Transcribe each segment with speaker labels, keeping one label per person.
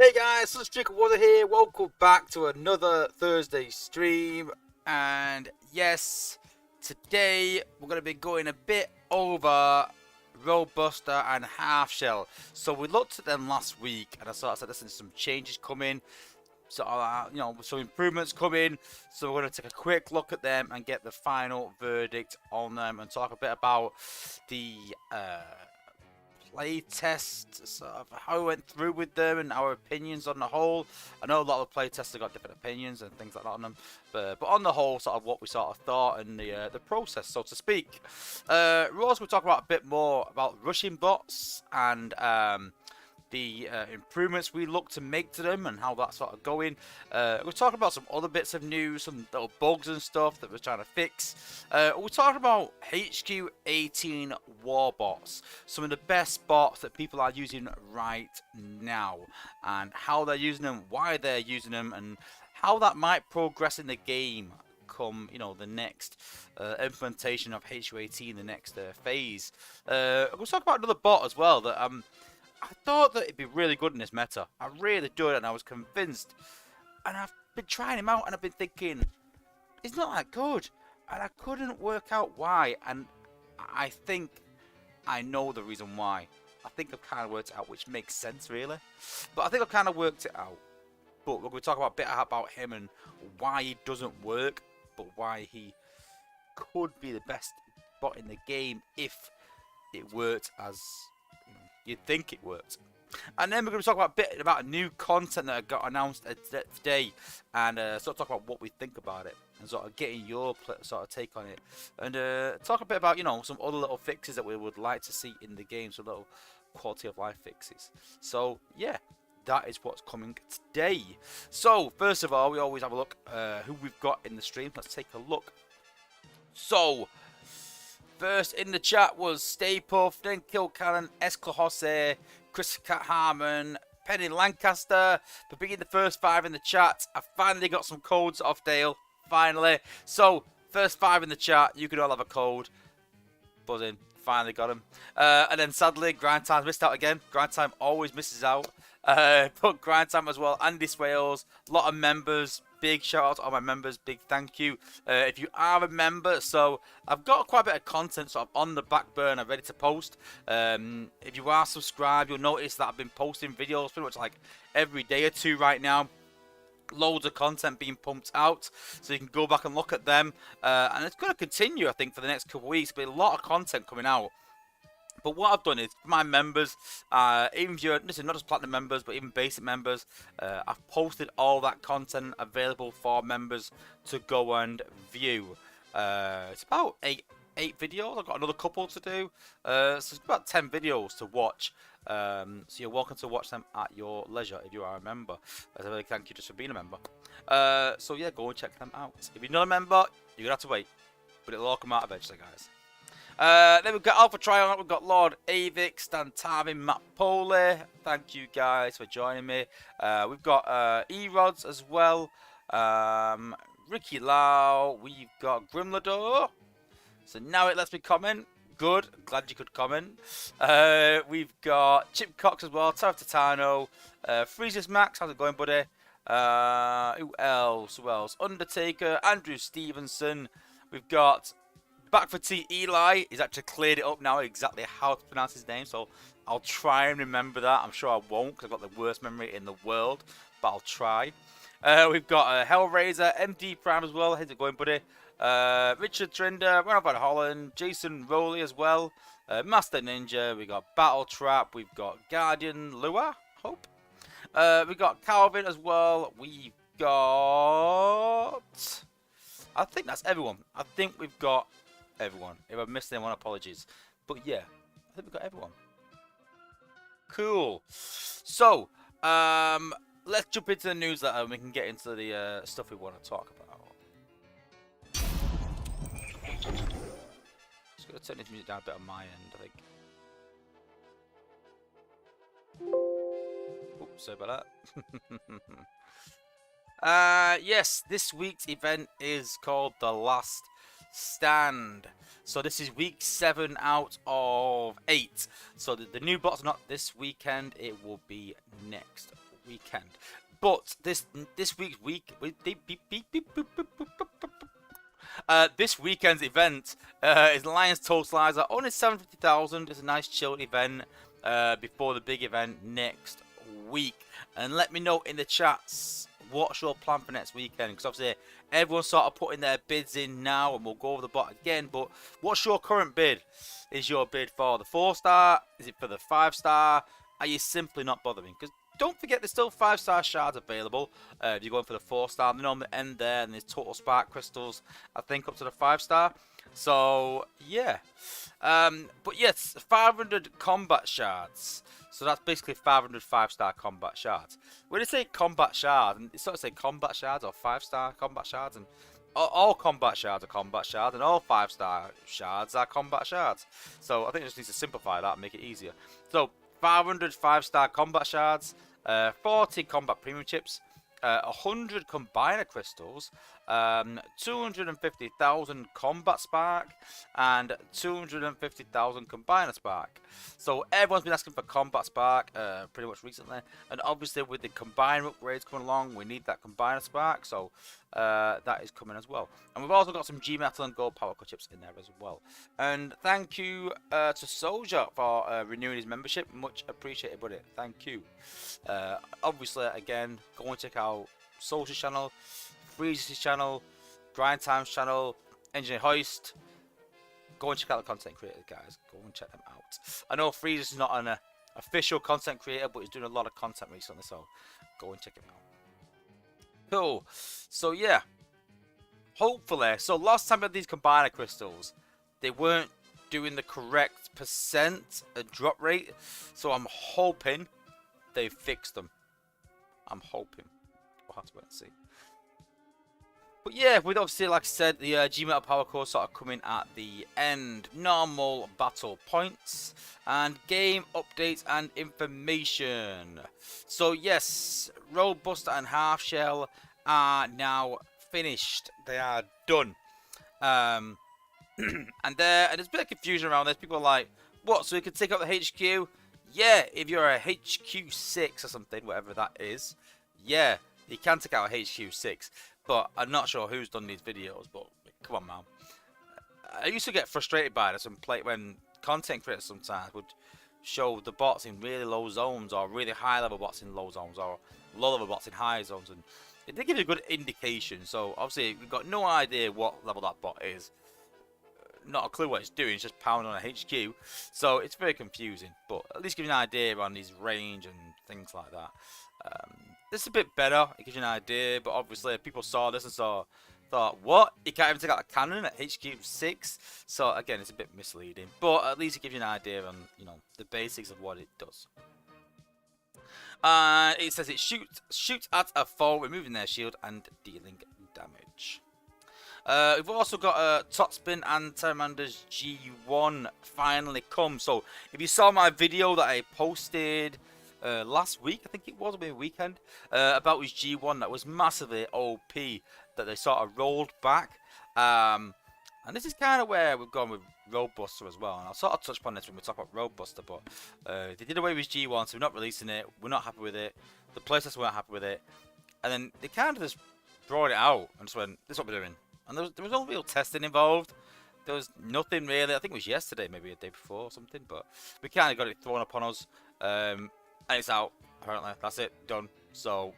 Speaker 1: Hey guys, Sunstreaker Wozza here. Welcome back to another Thursday stream. And yes, today we're going to be going a bit over Robuster and Half Shell. So we looked at them last week and I sort of said, listen, some changes coming. So, some improvements coming. So we're going to take a quick look at them and get the final verdict on them and talk a bit about the play test, sort of how we went through with them and our opinions on the whole. I know a lot of play tests have got different opinions and things like that on them, but on the whole, sort of what we sort of thought and the process, so to speak. We'll talk about a bit more about rushing bots and the improvements we look to make to them and how that's sort of going. We're talking about some other bits of news, some little bugs and stuff that we're trying to fix. We're talking about HQ 18 war bots, some of the best bots that people are using right now, and how they're using them, why they're using them, and how that might progress in the game come, the next implementation of HQ18, the next phase. We'll talk about another bot as well that I thought that it'd be really good in this meta. I really do, and I was convinced. And I've been trying him out, and I've been thinking, he's not that good. And I couldn't work out why. And I think I know the reason why. I think I've kind of worked it out, which makes sense, really. But I think I've kind of worked it out. But we're going to talk about a bit about him and why he doesn't work, but why he could be the best bot in the game if it worked as you'd think it worked. And then we're going to talk about a bit about new content that got announced today, and sort of talk about what we think about it, and sort of getting your sort of take on it, and talk a bit about some other little fixes that we would like to see in the game, some little quality of life fixes. So yeah, that is what's coming today. So first of all, we always have a look who we've got in the stream. Let's take a look. So first in the chat was Stay Puff, then Kill Cannon, Escla Jose, Chris Cat Harmon, Penny Lancaster for being the first 5 in the chat. I finally got some codes off Dale, finally. So, first 5 in the chat, you can all have a code. Buzzing, finally got him. And then sadly, Grind Time missed out again. Grind Time always misses out. But Grind Time as well, Andy Swales, a lot of members. Big shout out to all my members, big thank you. If you are a member, so I've got quite a bit of content sort of on the back burner ready to post. If you are subscribed, you'll notice that I've been posting videos pretty much like every day or two right now. Loads of content being pumped out, so you can go back and look at them. And it's going to continue, I think, for the next couple of weeks. But a lot of content coming out. But what I've done is, for my members, even if you're, listen, not just platinum members, but even basic members, I've posted all that content available for members to go and view. It's about eight videos. I've got another couple to do. So it's about 10 videos to watch. So you're welcome to watch them at your leisure if you are a member. As I really thank you just for being a member. So yeah, go and check them out. If you're not a member, you're going to have to wait. But it'll all come out eventually, guys. Then we've got Alpha Triumph, we've got Lord Avik, Stan Tarvin, Matt Poli. Thank you guys for joining me. We've got E-Rods as well. Ricky Lau, we've got Grimlador. So now it lets me comment. Good, glad you could comment. We've got Chip Cox as well, Tarif Titano, Freezes Max, how's it going, buddy? Who else? Undertaker, Andrew Stevenson. We've got Back for T Eli. He's actually cleared it up now exactly how to pronounce his name, so I'll try and remember that. I'm sure I won't because I've got the worst memory in the world, but I'll try. We've got Hellraiser, MD Prime as well. How's it going, buddy? Richard Trinder, Ronald Van Holland, Jason Rowley as well. Master Ninja. We got Battle Trap. We've got Guardian Lua. Hope. We got Calvin as well. We've got, I think that's everyone. I think we've got everyone. If I've missed anyone, apologies. But yeah, I think we've got everyone. Cool. So, let's jump into the newsletter and we can get into the stuff we want to talk about. Just going to turn this music down a bit on my end, I think. Oops, sorry about that. Yes, this week's event is called The Last Stand. So this is week 7 out of 8. So the new bot's not this weekend, it will be next weekend. But this weekend's event is Lions Totalizer. Only 750,000. It's a nice chilled event before the big event next week. And let me know in the chats what's your plan for next weekend, because obviously everyone's sort of putting their bids in now, and we'll go over the bot again. But what's your current bid? Is your bid for the 4-star? Is it for the 5-star? Are you simply not bothering? Because don't forget, there's still 5-star shards available. If you're going for the 4-star, they're on the end there, and there's total spark crystals, I think, up to the 5-star. So yeah, but yes, 500 combat shards. So that's basically 500 5-star combat shards. When they say combat shards, it's sort of say combat shards or 5-star combat shards, and all combat shards are combat shards, and all 5-star shards are combat shards. So I think it just needs to simplify that and make it easier. So 500 5-star combat shards, 40 combat premium chips, 100 combiner crystals, 250,000 combat spark, and 250,000 combiner spark. So everyone's been asking for combat spark pretty much recently, and obviously with the combiner upgrades coming along, we need that combiner spark. So that is coming as well. And we've also got some G metal and gold power core chips in there as well. And thank you to Soldier for renewing his membership. Much appreciated, buddy. Thank you. Obviously, again, go and check out Soldier's channel, Freeze's channel, Grind Time's channel, Engineer Hoist. Go and check out the content creators, guys. Go and check them out. I know Freeze is not an official content creator, but he's doing a lot of content recently, so go and check him out. Cool. So yeah, hopefully. So last time we had these combiner crystals, they weren't doing the correct percent drop rate. So I'm hoping they've fixed them. I'm hoping. We'll have to wait and see. But yeah, with obviously, like I said, the G Metal Power Core sort of coming at the end. Normal battle points and game updates and information. So yes, Roadbuster and Half Shell are now finished. They are done. And there's a bit of confusion around this. People are like, what? So we can take out the HQ? Yeah, if you're a HQ6 or something, whatever that is. Yeah, you can take out a HQ6. But I'm not sure who's done these videos, but come on, man. I used to get frustrated by this and play when content creators sometimes would show the bots in really low zones, or really high level bots in low zones, or low level bots in high zones, and it did give you a good indication. So obviously we've got no idea what level that bot is, not a clue what it's doing. It's just pounding on a HQ, so it's very confusing. But at least give you an idea on his range and things like that. This is a bit better. It gives you an idea, but obviously people saw this and thought, what? You can't even take out a cannon at HQ6? So again, it's a bit misleading, but at least it gives you an idea on, you know, the basics of what it does. It says it shoots at a foe, removing their shield and dealing damage. We've also got Topspin and Terramander's G1 finally come. So if you saw my video that I posted last week, I think it was, maybe weekend, about his G1 that was massively OP, that they sort of rolled back. And this is kind of where we've gone with Roadbuster as well. And I'll sort of touch upon this when we talk about Roadbuster, but they did away with his G1, so we're not releasing it. We're not happy with it. The playtesters weren't happy with it. And then they kind of just brought it out and just went, this is what we're doing. And there was no real testing involved. There was nothing really. I think it was yesterday, maybe a day before or something. But we kind of got it thrown upon us. And it's out, apparently. That's it, done. So,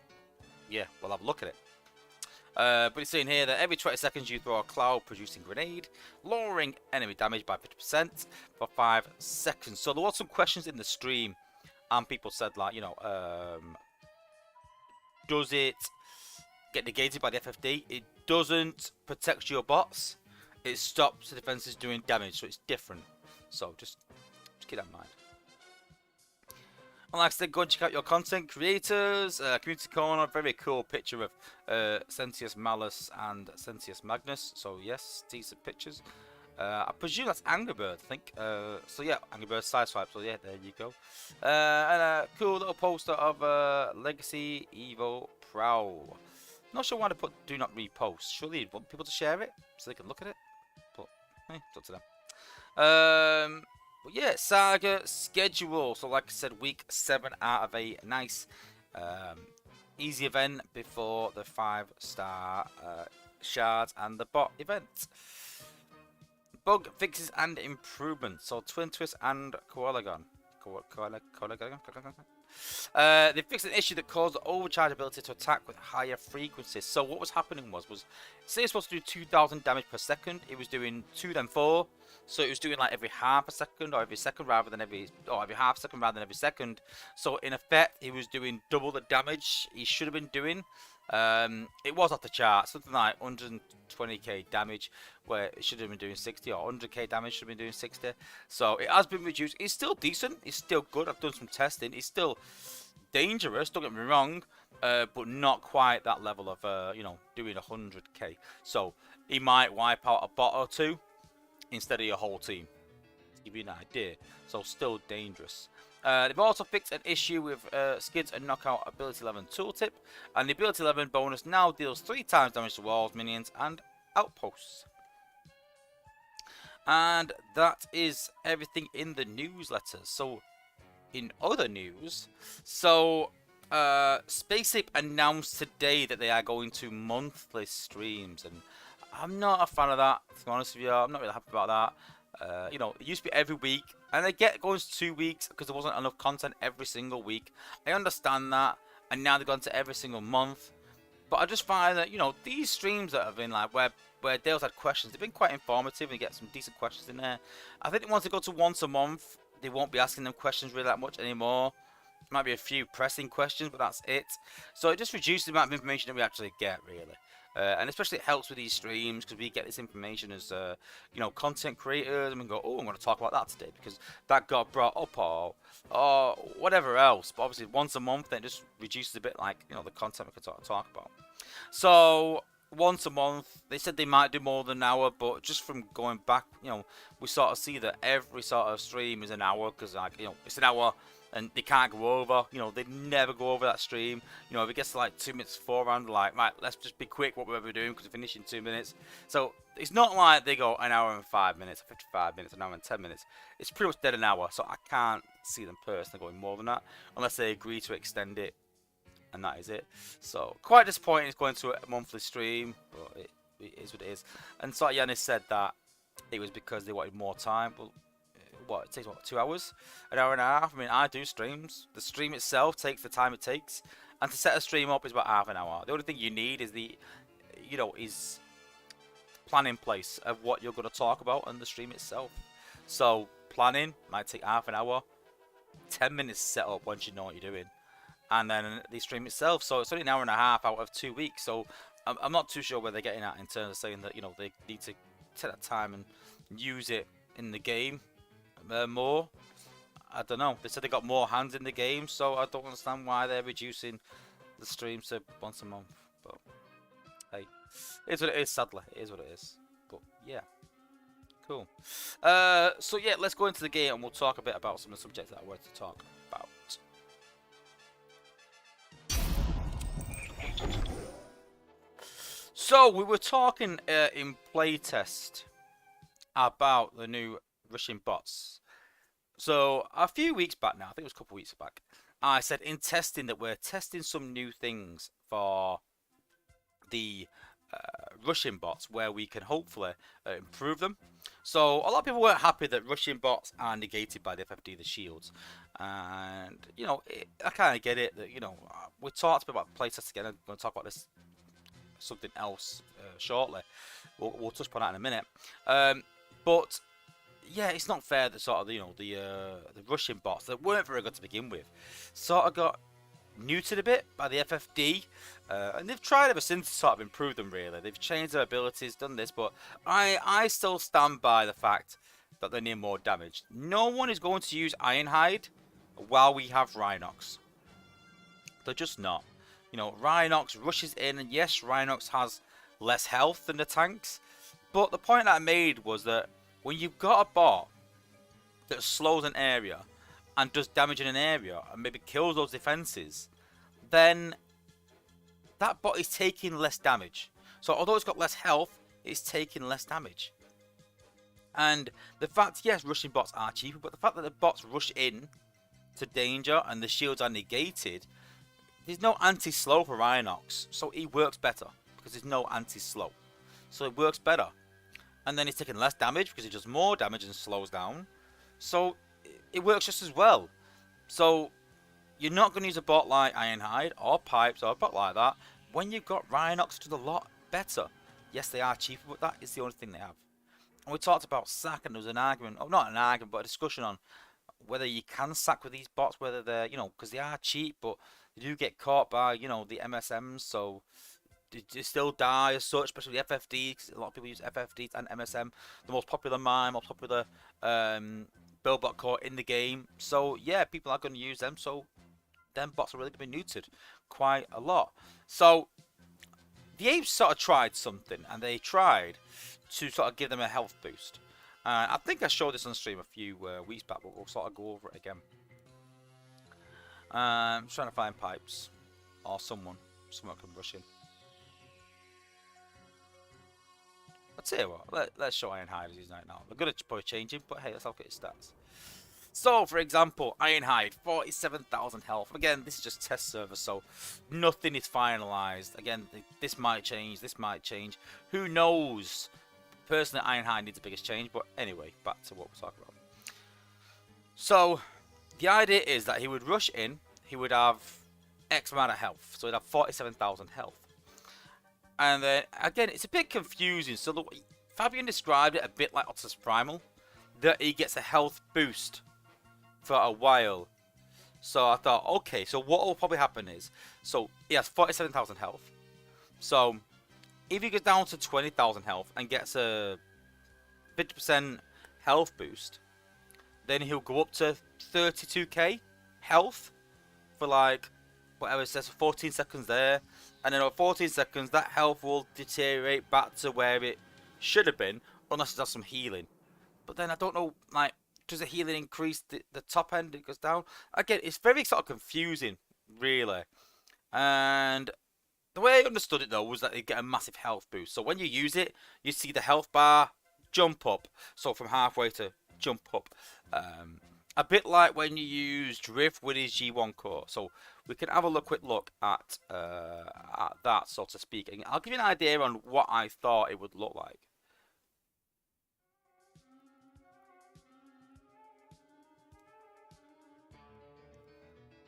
Speaker 1: yeah, we'll have a look at it. But it's saying here that every 20 seconds you throw a cloud-producing grenade, lowering enemy damage by 50% for 5 seconds. So there was some questions in the stream, and people said, like, you know, does it get negated by the FFD? It doesn't protect your bots. It stops the defenses doing damage, so it's different. So just keep that in mind. And like I said, go and check out your content creators. Community Corner, very cool picture of Sentius Malus and Sentius Magnus. So yes, decent pictures. I presume that's Angry Bird, I think. So yeah, Angry Bird side swipe. So yeah, there you go. And a cool little poster of Legacy Evo Prowl. Not sure why they put do not repost. Surely you'd want people to share it so they can look at it. But it's up to them. But yeah, Saga schedule. So like I said, week 7 out of 8. Nice Easy event before the 5-star shards and the bot event. Bug fixes and improvements. So Twin Twist and Koalagon. They fixed an issue that caused the overcharge ability to attack with higher frequencies. So what was happening was say it's supposed to do 2,000 damage per second. It was doing 2 then 4. So it was doing like every half a second or every second rather than every half second rather than every second. So in effect, he was doing double the damage he should have been doing. It was off the chart, something like 120k damage, where it should have been doing 60, or 100k damage should have been doing 60. So it has been reduced. It's still decent. It's still good. I've done some testing. It's still dangerous. Don't get me wrong, but not quite that level of doing 100k. So he might wipe out a bot or two instead of your whole team, to give you an idea. So still dangerous. They've also fixed an issue with Skid's and Knockout Ability 11 Tooltip, and the Ability 11 bonus now deals 3 times damage to walls, minions, and outposts. And that is everything in the newsletters. So, in other news, SpaceApe announced today that they are going to monthly streams, and I'm not a fan of that, to be honest with you. I'm not really happy about that. It used to be every week, and they get going to 2 weeks because there wasn't enough content every single week. I understand that, and now they've gone to every single month. But I just find that these streams that have been like where Dale's had questions, they've been quite informative and you get some decent questions in there. I think once they go to once a month, they won't be asking them questions really that much anymore. Might be a few pressing questions, but that's it. So it just reduces the amount of information that we actually get, really. And especially it helps with these streams because we get this information as content creators, and we go, oh, I'm going to talk about that today because that got brought up, or whatever else. But obviously once a month, then it just reduces a bit, like the content we can talk about. So once a month, they said they might do more than an hour, but just from going back, we sort of see that every sort of stream is an hour because it's an hour. And they can't go over, they never go over that stream. If it gets to like 2 minutes beforehand, like, right, let's just be quick what we're doing because we finish in 2 minutes. So it's not like they go an hour and 5 minutes, 55 minutes, an hour and 10 minutes. It's pretty much dead an hour, so I can't see them personally going more than that unless they agree to extend it, and that is it. So quite disappointing it's going to a monthly stream, but it is what it is. And so Yanis said that it was because they wanted more time. Well, it takes 2 hours, an hour and a half. I mean, I do streams. The stream itself takes the time it takes, and to set a stream up is about half an hour. The only thing you need is is plan in place of what you're going to talk about on the stream itself. So planning might take half an hour, 10 minutes set up once you know what you're doing, and then the stream itself. So it's only an hour and a half out of 2 weeks. So I'm not too sure where they're getting at in terms of saying that they need to take that time and use it in the game. More, I don't know. They said they got more hands in the game, so I don't understand why they're reducing the streams to once a month. But hey, it's what it is. Sadly, it is what it is. But yeah, cool. So yeah, let's go into the game and we'll talk a bit about some of the subjects that I wanted to talk about. So we were talking in playtest about the new Russian bots. So a few weeks back now, I think it was a couple of weeks back, I said in testing that we're testing some new things for the Russian bots where we can hopefully improve them. So a lot of people weren't happy that Russian bots are negated by the FFD, the shields. And, I kind of get it that, we talked about playtest again. I'm going to talk about this, something else shortly. We'll touch upon that in a minute. But yeah, it's not fair that sort of the Russian bots that weren't very good to begin with sort of got neutered a bit by the FFD, and they've tried ever since to sort of improve them. Really, they've changed their abilities, done this, but I still stand by the fact that they need more damage. No one is going to use Ironhide while we have Rhinox. They're just not. Rhinox rushes in, and yes, Rhinox has less health than the tanks, but the point that I made was that when you've got a bot that slows an area and does damage in an area and maybe kills those defenses, then that bot is taking less damage. So although it's got less health, it's taking less damage. And the fact, yes, rushing bots are cheaper, but the fact that the bots rush in to danger and the shields are negated, there's no anti-slow for Rhinox, so he works better because there's no anti-slow, so it works better. And then he's taking less damage because he does more damage and slows down, so it works just as well. So you're not going to use a bot like Ironhide or Pipes or a bot like that when you've got Rhinox to the lot better. Yes, they are cheaper, but that is the only thing they have. And we talked about sack, and there was an argument, oh, not an argument, but a discussion on whether you can sack with these bots, whether they're, you know, because they are cheap, but they do get caught by, you know, the MSMs, so they still die as such, especially the FFD, because a lot of people use FFD and MSM, the most popular mine, most popular build bot core in the game. So yeah, people are going to use them, so them bots are really going to be neutered quite a lot. So the Apes sort of tried something, and they tried to sort of give them a health boost. I think I showed this on stream a few weeks back, but we'll sort of go over it again. I'm trying to find Pipes or someone can rush in. I'll tell you what, let's show Ironhide as he's right now. They're going to probably change him, but hey, let's look at his stats. So, for example, Ironhide, 47,000 health. Again, this is just test server, so nothing is finalized. Again, this might change, this might change. Who knows? Personally, Ironhide needs the biggest change, but anyway, back to what we're talking about. So, the idea is that he would rush in, he would have X amount of health, so he'd have 47,000 health. And then, again, it's a bit confusing. So, Fabian described it a bit like Optimus Primal, that he gets a health boost for a while. So I thought, okay, so what will probably happen is, so he has 47,000 health. So if he goes down to 20,000 health and gets a 50% health boost, then he'll go up to 32k health for like, whatever it says, 14 seconds there. And then over 14 seconds, that health will deteriorate back to where it should have been, unless it does some healing. But then I don't know, like, does the healing increase the top end? It goes down. Again, it's very sort of confusing, really. And the way I understood it, though, was that you get a massive health boost. So when you use it, you see the health bar jump up. So from halfway to jump up. A bit like when you use Drift with his G1 core. So we can have a quick look at that, so to speak. And I'll give you an idea on what I thought it would look like.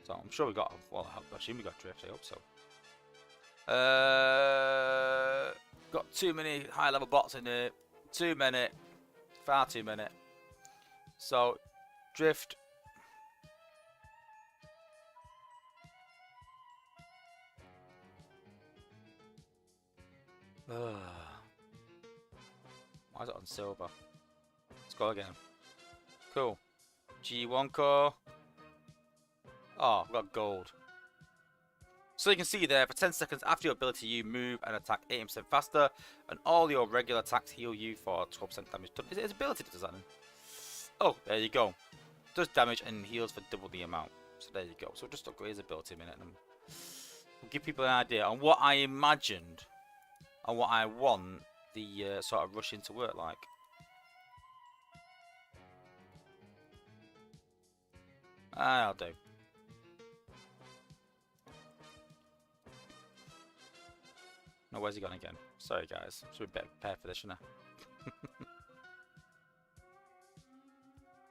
Speaker 1: So I'm sure we got, well, I assume we got Drift, I hope so. Got too many high level bots in here. Too many. Far too many. So, Drift. Why is it on silver? Let's go again. Cool. G1 core. Oh, we got gold. So you can see there, for 10 seconds after your ability, you move and attack 18% faster, and all your regular attacks heal you for 12% damage. Is it his ability that does that then? Oh, there you go. Does damage and heals for double the amount. So there you go. So just upgrade his ability a minute, and we'll give people an idea on what I imagined and what I want the sort of rushing to work like. I'll do. No, where's he gone again? Sorry guys, should be better prepared for this, shouldn't I?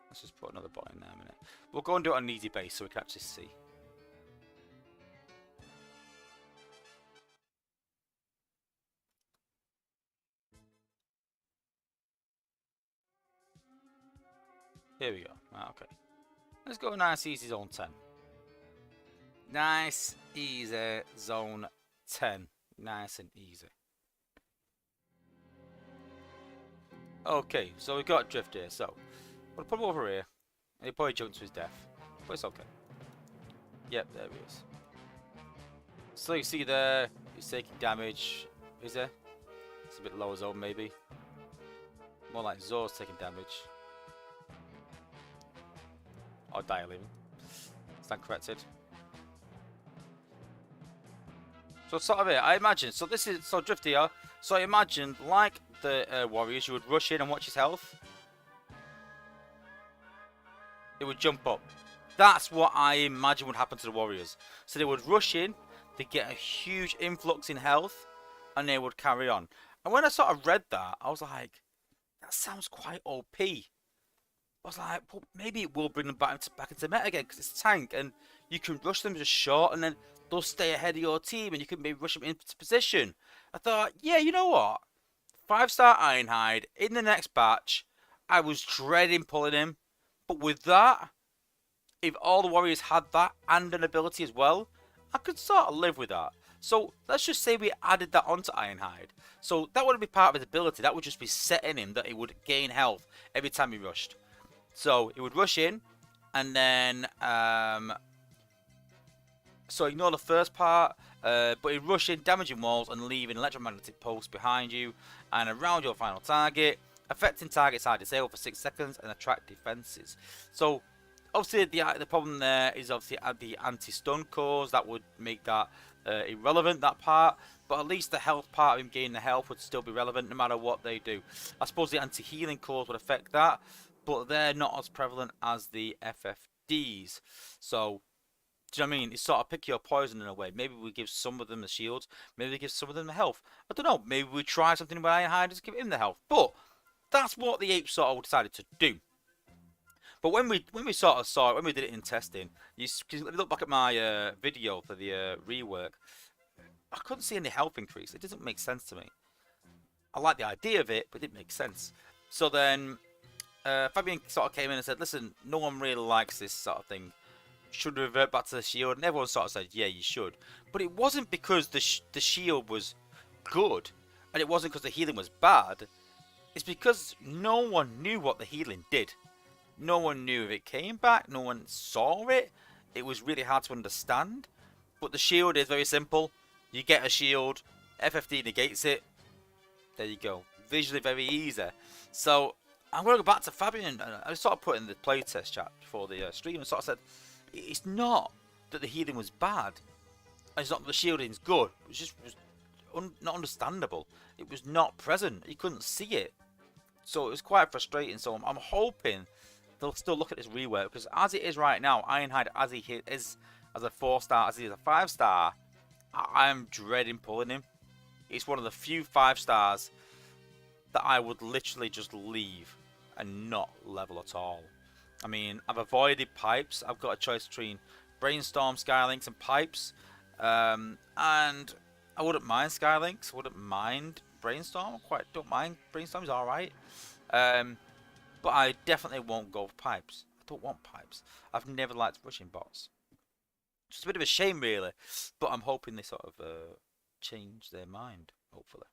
Speaker 1: Let's just put another bot in there a minute. We'll go and do it on an easy base so we can actually see. Here we go. Okay. Let's go nice easy zone 10. Nice easy zone 10. Nice and easy. Okay, so we've got Drift here, so we'll put him over here. And he'll probably jump to his death. But it's okay. Yep, there he is. So you see there, he's taking damage. Is there? It's a bit lower zone maybe. More like Zor's taking damage. Or Dial even. Stand corrected. So sort of here, I imagine, so this is, so Drift here, so I imagine, like the Warriors, you would rush in and watch his health. It would jump up. That's what I imagine would happen to the Warriors. So they would rush in, they get a huge influx in health, and they would carry on. And when I sort of read that, I was like, that sounds quite OP. I was like, well, maybe it will bring them back into meta again, because it's tank, and you can rush them just short, and then they'll stay ahead of your team, and you can maybe rush them into position. I thought, yeah, you know what? 5-star Ironhide in the next batch. I was dreading pulling him, but with that, if all the warriors had that and an ability as well, I could sort of live with that. So let's just say we added that onto Ironhide. So that wouldn't be part of his ability. That would just be setting him that he would gain health every time he rushed. So he would rush in, and then so ignore the first part, but he'd rush in, damaging walls and leaving electromagnetic pulse behind you and around your final target, affecting targets are disabled for 6 seconds and attract defenses. So obviously the problem there is obviously the anti-stun cores. That would make that irrelevant, that part, but at least the health part of him gaining the health would still be relevant no matter what they do. I suppose the anti-healing cores would affect that, but they're not as prevalent as the FFDs. So, do you know what I mean? It's sort of pick your poison in a way. Maybe we give some of them the shields, maybe we give some of them the health. I don't know, maybe we try something with Ironhide and give him the health. But that's what the apes sort of decided to do. But when we sort of saw it, when we did it in testing, if you look back at my video for the rework, I couldn't see any health increase. It doesn't make sense to me. I like the idea of it, but it didn't make sense. So then Fabian sort of came in and said, listen, no one really likes this sort of thing. Should we revert back to the shield? And everyone sort of said, yeah, you should. But it wasn't because the shield was good, and it wasn't because the healing was bad. It's because no one knew what the healing did. No one knew if it came back. No one saw it. It was really hard to understand. But the shield is very simple. You get a shield. FFD negates it. There you go. Visually very easy. So I'm going to go back to Fabian. I sort of put in the playtest chat before the stream and sort of said, it's not that the healing was bad. It's not that the shielding's good. It was just not understandable. It was not present. You couldn't see it. So it was quite frustrating. So I'm hoping they'll still look at this rework, because as it is right now, Ironhide as he is as a 4-star, as he is a 5-star, I'm dreading pulling him. It's one of the few 5-stars that I would literally just leave and not level at all. I mean, I've avoided pipes. I've got a choice between Brainstorm, Skylinks, and pipes. And I wouldn't mind Skylinks. I wouldn't mind Brainstorm. Don't mind Brainstorm. Is alright. But I definitely won't go for pipes. I don't want pipes. I've never liked rushing bots. Just a bit of a shame, really. But I'm hoping they sort of change their mind, hopefully.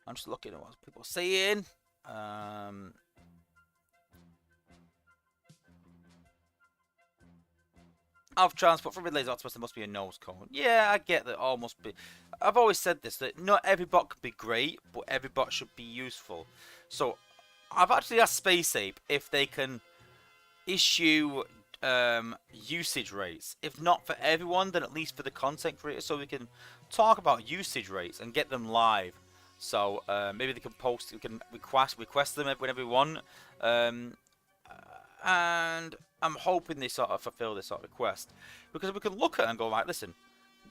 Speaker 1: I'm just looking at what people are saying. Of transport from Ridley's Optimus, there must be a nose cone. Yeah, I get that. All must be. I've always said this, that not every bot can be great, but every bot should be useful. So I've actually asked Space Ape if they can issue usage rates. If not for everyone, then at least for the content creators, so we can talk about usage rates and get them live. So maybe they can post, we can request them whenever we want. And I'm hoping they sort of fulfill this sort of request, because we can look at it and go, right, listen,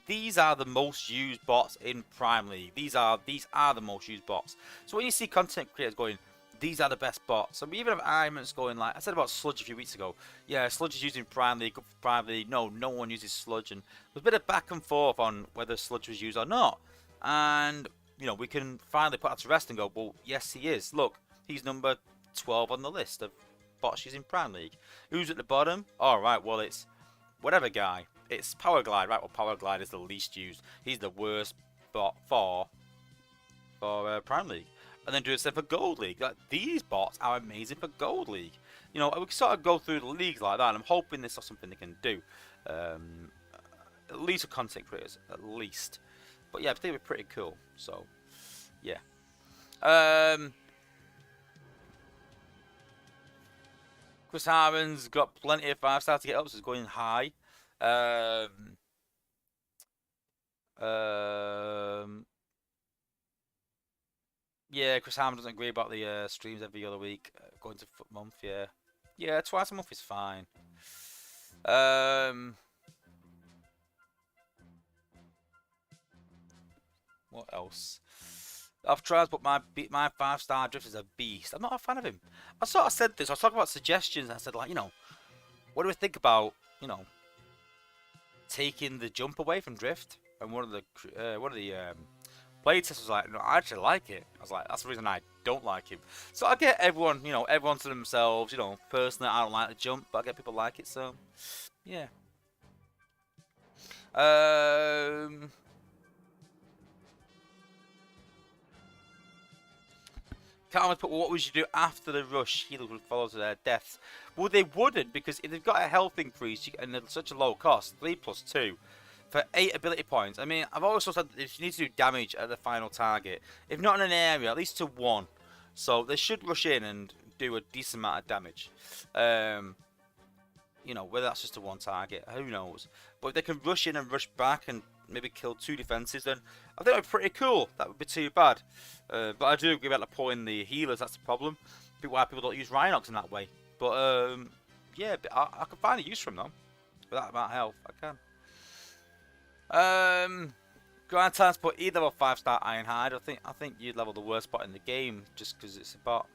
Speaker 1: these are the most used bots in Prime League. These are the most used bots. So when you see content creators going, these are the best bots. So we even have arguments going, like I said about Sludge a few weeks ago. Yeah, Sludge is used in Prime League, good for Prime League. No one uses Sludge, and there's a bit of back and forth on whether Sludge was used or not. And you know, we can finally put that to rest and go, well, yes, he is. Look, he's number 12 on the list of bots used in Prime League. Who's at the bottom? All right, well, it's whatever guy. It's Powerglide, right? Well, Powerglide is the least used. He's the worst bot for Prime League. And then do it for Gold League. Like, these bots are amazing for Gold League. You know, we can sort of go through the leagues like that, and I'm hoping this is something they can do. At least for content creators, at least. But yeah, I think it'd be pretty cool. So, yeah. Chris Harmon's got plenty of 5-stars to get up, so it's going high. Yeah, Chris Harmon doesn't agree about the streams every other week. Going to month, yeah. Yeah, twice a month is fine. What else? I've tried, but my 5-star drift is a beast. I'm not a fan of him. I sort of said this. I was talking about suggestions. I said, like, what do we think about, taking the jump away from drift? And one of the playtesters was like, no, I actually like it. I was like, that's the reason I don't like him. So I get everyone, everyone to themselves. Personally, I don't like the jump, but I get people like it. So, yeah. Can't put what would you do after the rush? Healers would follow to their deaths. Well, they wouldn't, because if they've got a health increase and at such a low cost, 3+2 for 8 ability points. I mean, I've always said if you need to do damage at the final target, if not in an area, at least to 1. So they should rush in and do a decent amount of damage. Whether that's just to 1 target, who knows? But if they can rush in and rush back and maybe kill 2 defenses, then I think that would be pretty cool. That would be too bad. But I do agree about the pulling the healers. That's the problem. Why people don't use Rhinox in that way. But yeah, I can find a use for them though. With that amount of health, I can. Grand Times put either a 5-star Ironhide. I think you'd level the worst bot in the game just because it's a bot.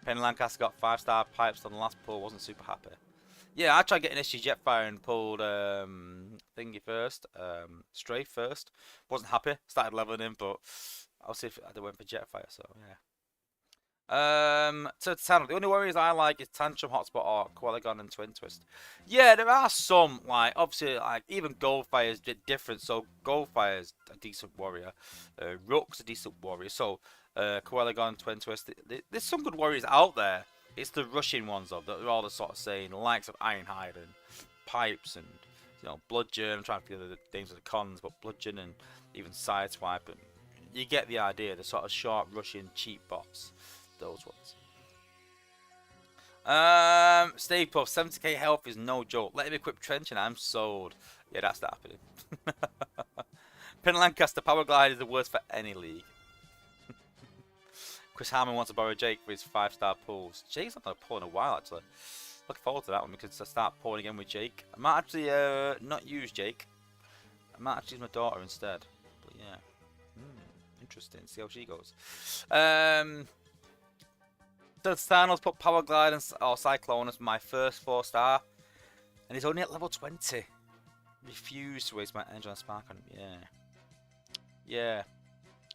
Speaker 1: Penny Lancaster got 5-star pipes on the last pull. Wasn't super happy. Yeah, I tried getting SG Jetfire and pulled thingy first, Strafe first. Wasn't happy. Started leveling him, but I'll see if I went for Jetfire. So yeah. So the only worries I like is Tantrum, Hotspot, or Quellagon and Twin Twist. Yeah, there are some, like obviously, like even Goldfire is different. So Goldfire is a decent warrior, Rook's a decent warrior. So Quellagon, Twin Twist. There's some good warriors out there. It's the rushing ones though that are all the sort of saying, the likes of Ironhide and Pipes and Bludgeon. I'm trying to figure the names of the cons, but Bludgeon and even Sideswipe, and you get the idea. The sort of short rushing cheap bots, those ones. Stay Puff, 70k health is no joke. Let him equip Trench and I'm sold. Yeah, that's not happening. Penn Lancaster, Power Glide is the worst for any league. Chris Harmon wants to borrow Jake for his 5-star pulls. Jake's not going to pull in a while, actually. Looking forward to that one because I start pulling again with Jake. I might actually not use Jake. I might actually use my daughter instead. But yeah. Interesting. See how she goes. So Thanos put Power Glide or Cyclone as my first 4-star. And he's only at level 20. Refuse to waste my energy on Spark on him. Yeah. Yeah.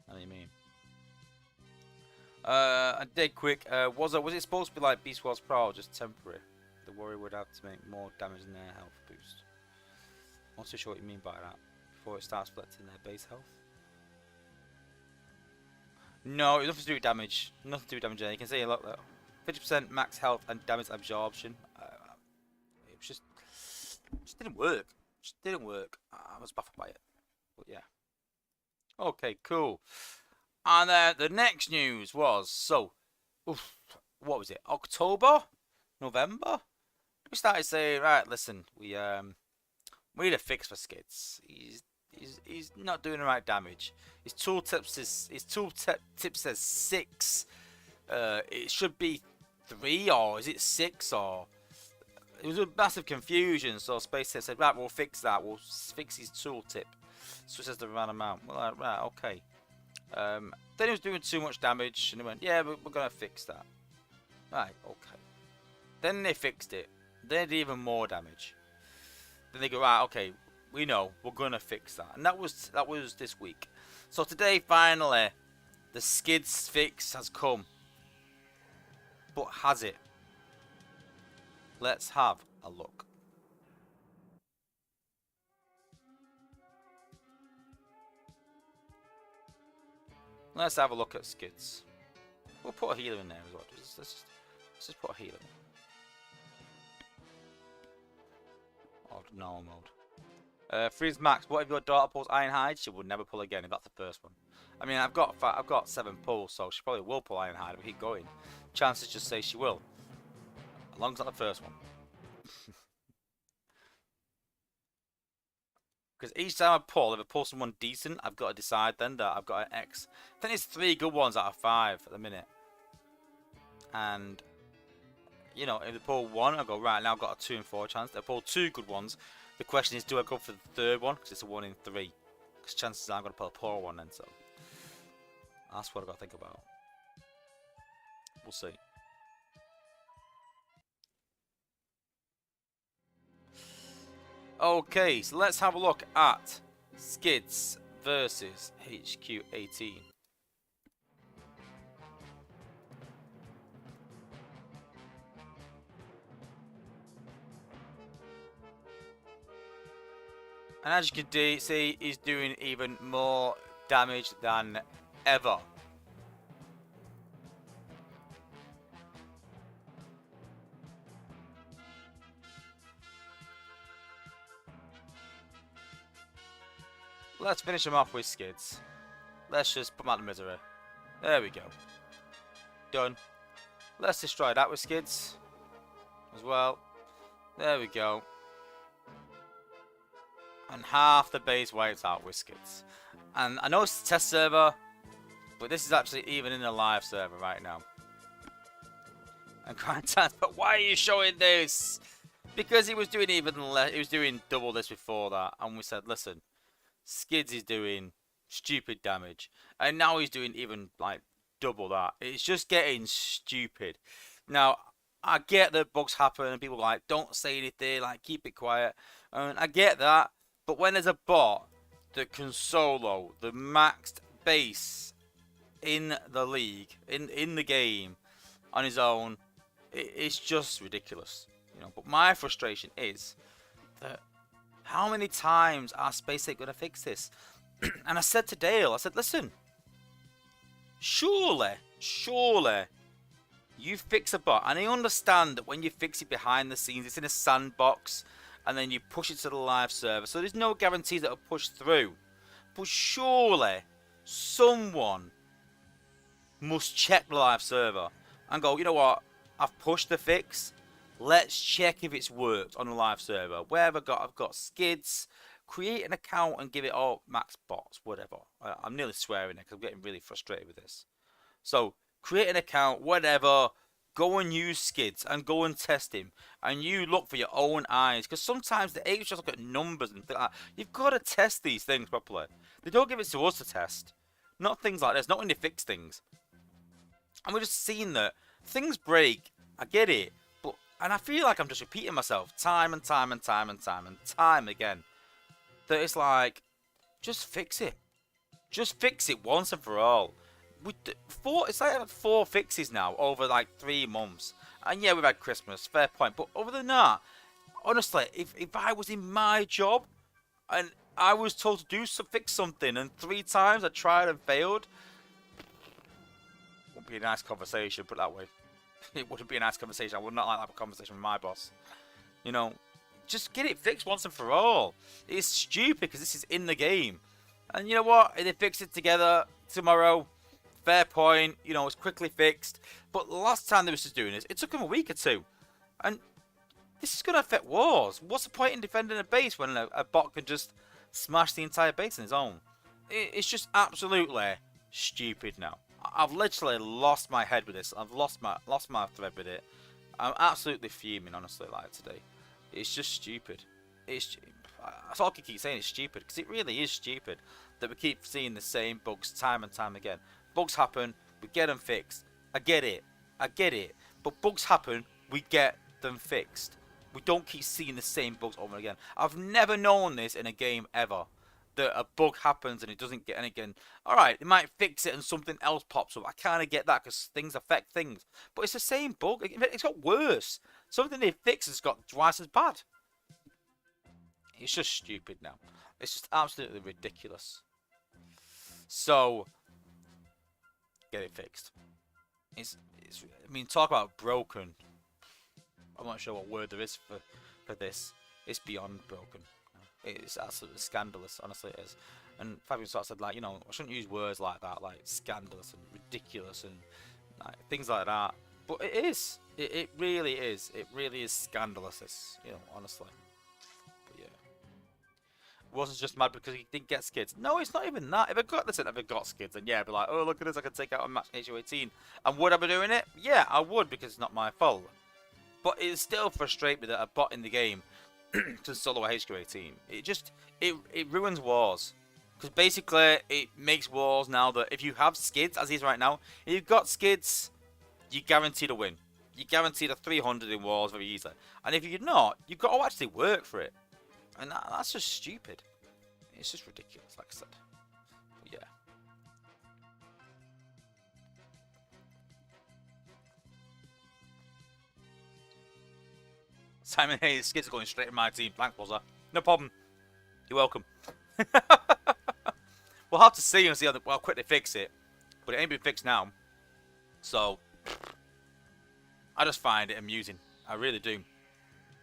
Speaker 1: I know what you mean. I did quick. Was it supposed to be like Beast Wars Pro or just temporary? The warrior would have to make more damage in their health boost. I'm not too sure what you mean by that. Before it starts collecting their base health. No, it's nothing to do with damage. Nothing to do with damage. You can see a lot there. 50% max health and damage absorption. It just didn't work. Just didn't work. I was baffled by it. But yeah. Okay, cool. And the next news was, what was it? October? November? We started saying, right, listen, we need a fix for Skids. He's not doing the right damage. His tooltip says 6. It should be 3, or is it 6, or it was a massive confusion. So Space said, right, we'll fix that. We'll fix his tooltip. So it says the right amount. Well, right, okay. Then he was doing too much damage, and he went, yeah, we're gonna fix that. Right, okay. Then they fixed it. They did even more damage. Then they go, right, okay, we know, we're gonna fix that. And that was this week. So today, finally, the Skids fix has come. But has it? Let's have a look. Let's have a look at Skids. We'll put a healer in there as well. Let's just put a healer in. Or normal mode. Freeze Max. What if your daughter pulls Ironhide? She would never pull again if that's the first one. I mean, I've got 7 pulls, so she probably will pull Ironhide if we keep going. Chances just say she will, as long as it's not the first one. Because each time I pull, if I pull someone decent, I've got to decide then that I've got an X. I think it's 3 good ones out of 5 at the minute. And you know, if they pull one, I go, right, now I've got a 2 in 4 chance. They pull 2 good ones. The question is, do I go for the third one? Because it's a 1 in 3. Because chances are I'm going to pull a poor one then, so. That's what I've got to think about. We'll see. Okay, so let's have a look at Skids versus HQ18. And as you can see, he's doing even more damage than ever. Let's finish him off with Skids. Let's just put him out of misery. There we go. Done. Let's destroy that with Skids as well. There we go. And half the base wiped out with Skids. And I know it's a test server, but this is actually even in the live server right now. And but why are you showing this? Because he was doing even less. He was doing double this before that, and we said, listen, Skids is doing stupid damage, and now he's doing even like double that. It's just getting stupid. Now I get that bugs happen, and people are like, don't say anything, like keep it quiet. And I get that, but when there's a bot that can solo the maxed base in the league, in the game, on his own, it's just ridiculous, you know. But my frustration is that how many times are SpaceX going to fix this? And I said to Dale, I said, listen, surely you fix a bot, and I understand that when you fix it behind the scenes, it's in a sandbox, and then you push it to the live server, so there's no guarantees that it'll push through. But surely someone must check the live server and go, you know what, I've pushed the fix, let's check if it's worked on the live server. Where have I got? I've got Skids. Create an account and give it all max bots, whatever. I'm nearly swearing it because I'm getting really frustrated with this. So create an account, whatever. Go and use Skids and go and test him. And you look for your own eyes, because sometimes the apes just look at numbers and things like that. You've got to test these things properly. They don't give it to us to test. Not things like this. Not when they fix things. And we're just seeing that things break. I get it. And I feel like I'm just repeating myself time and time again. That it's like, just fix it. Just fix it once and for all. It's like 4 fixes now over like 3 months. And yeah, we've had Christmas, fair point. But other than that, honestly, if I was in my job and I was told to fix something, and 3 times I tried and failed, it would be a nice conversation, put it that way. It wouldn't be a nice conversation. I would not like to have a conversation with my boss. You know, just get it fixed once and for all. It's stupid because this is in the game. And you know what? If they fix it together tomorrow, fair point. You know, it's quickly fixed. But the last time they was just doing this, it took them a week or 2. And this is going to affect wars. What's the point in defending a base when a bot can just smash the entire base on his own? It's just absolutely stupid now. I've literally lost my head with this. I've lost my thread with it. I'm absolutely fuming, honestly, like today. It's just stupid. That's all I can keep saying. It's stupid, because it really is stupid that we keep seeing the same bugs time and time again. Bugs happen, we get them fixed. I get it. But bugs happen, we get them fixed. We don't keep seeing the same bugs over and again. I've never known this in a game ever. That a bug happens and it doesn't get, and again, alright, they might fix it and something else pops up. I kind of get that because things affect things. But it's the same bug. It's got worse. Something they fix has got twice as bad. It's just stupid now. It's just absolutely ridiculous. So, get it fixed. I mean, talk about broken. I'm not sure what word there is for this. It's beyond broken. It's absolutely scandalous, honestly it is. And Fabian sort of said, like, you know, I shouldn't use words like that, like scandalous and ridiculous and like, things like that. But it is. It really is. It really is scandalous, you know, honestly. But yeah. It wasn't just mad because he didn't get Skids. No, it's not even that. If I got Skids, then yeah, I'd be like, oh, look at this, I can take out a match HO18. And would I be doing it? Yeah, I would, because it's not my fault. But it still frustrates me that a bot in the game can solo a HQA team. It ruins wars. Because basically, it makes wars now that if you have skids, as is right now, if you've got skids, you guarantee to win. You guarantee the 300 in wars very easily. And if you're not, you've got to actually work for it. And that's just stupid. It's just ridiculous, like I said. But yeah. Simon Hayes, skids are going straight in my team. Thanks, Wozza. No problem. You're welcome. We'll have to see and see how quick they fix it. But it ain't been fixed now. So, I just find it amusing. I really do.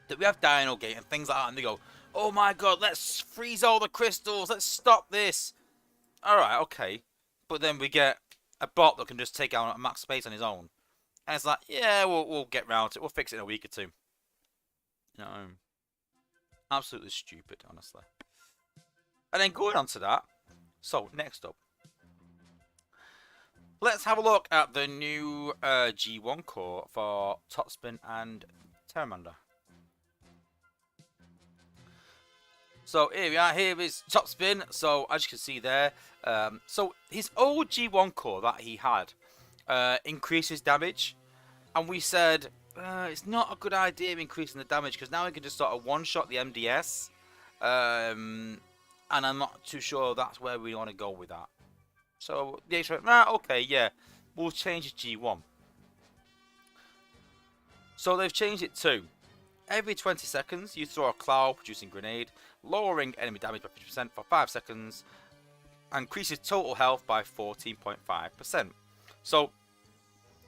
Speaker 1: That we have Dino Gate and things like that, and they go, oh my god, let's freeze all the crystals. Let's stop this. Alright, okay. But then we get a bot that can just take out max space on his own. And it's like, yeah, we'll get round to it. We'll fix it in a week or two. No. Absolutely stupid, honestly. And then going on to that. So, next up. Let's have a look at the new G1 core for Topspin and Terramander. So here we are, here is Topspin. So as you can see there, so his old G1 core that he had increases damage. And we said, it's not a good idea increasing the damage because now he can just sort of one-shot the MDS. And I'm not too sure that's where we want to go with that. So the H went, okay, yeah, we'll change it G1. So they've changed it to every 20 seconds you throw a cloud producing grenade, lowering enemy damage by 50% for 5 seconds, and increases total health by 14.5%. So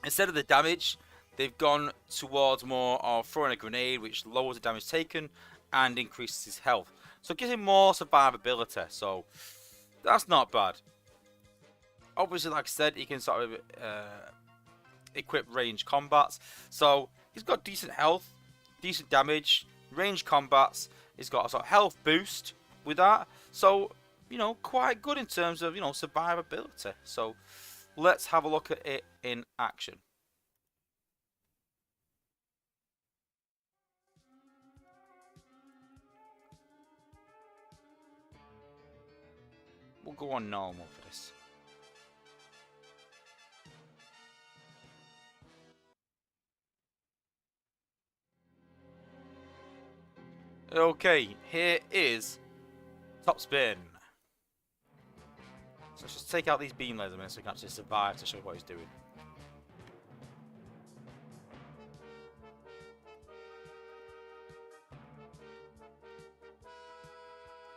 Speaker 1: instead of the damage, they've gone towards more of throwing a grenade, which lowers the damage taken and increases his health. So it gives him more survivability. So that's not bad. Obviously, like I said, he can sort of equip range combats. So he's got decent health, decent damage, range combats. He's got a sort of health boost with that. So, you know, quite good in terms of, you know, survivability. So let's have a look at it in action. We'll go on normal for this. Okay, here is Topspin. So let's just take out these beam lasers a minute so we can actually survive to show what he's doing.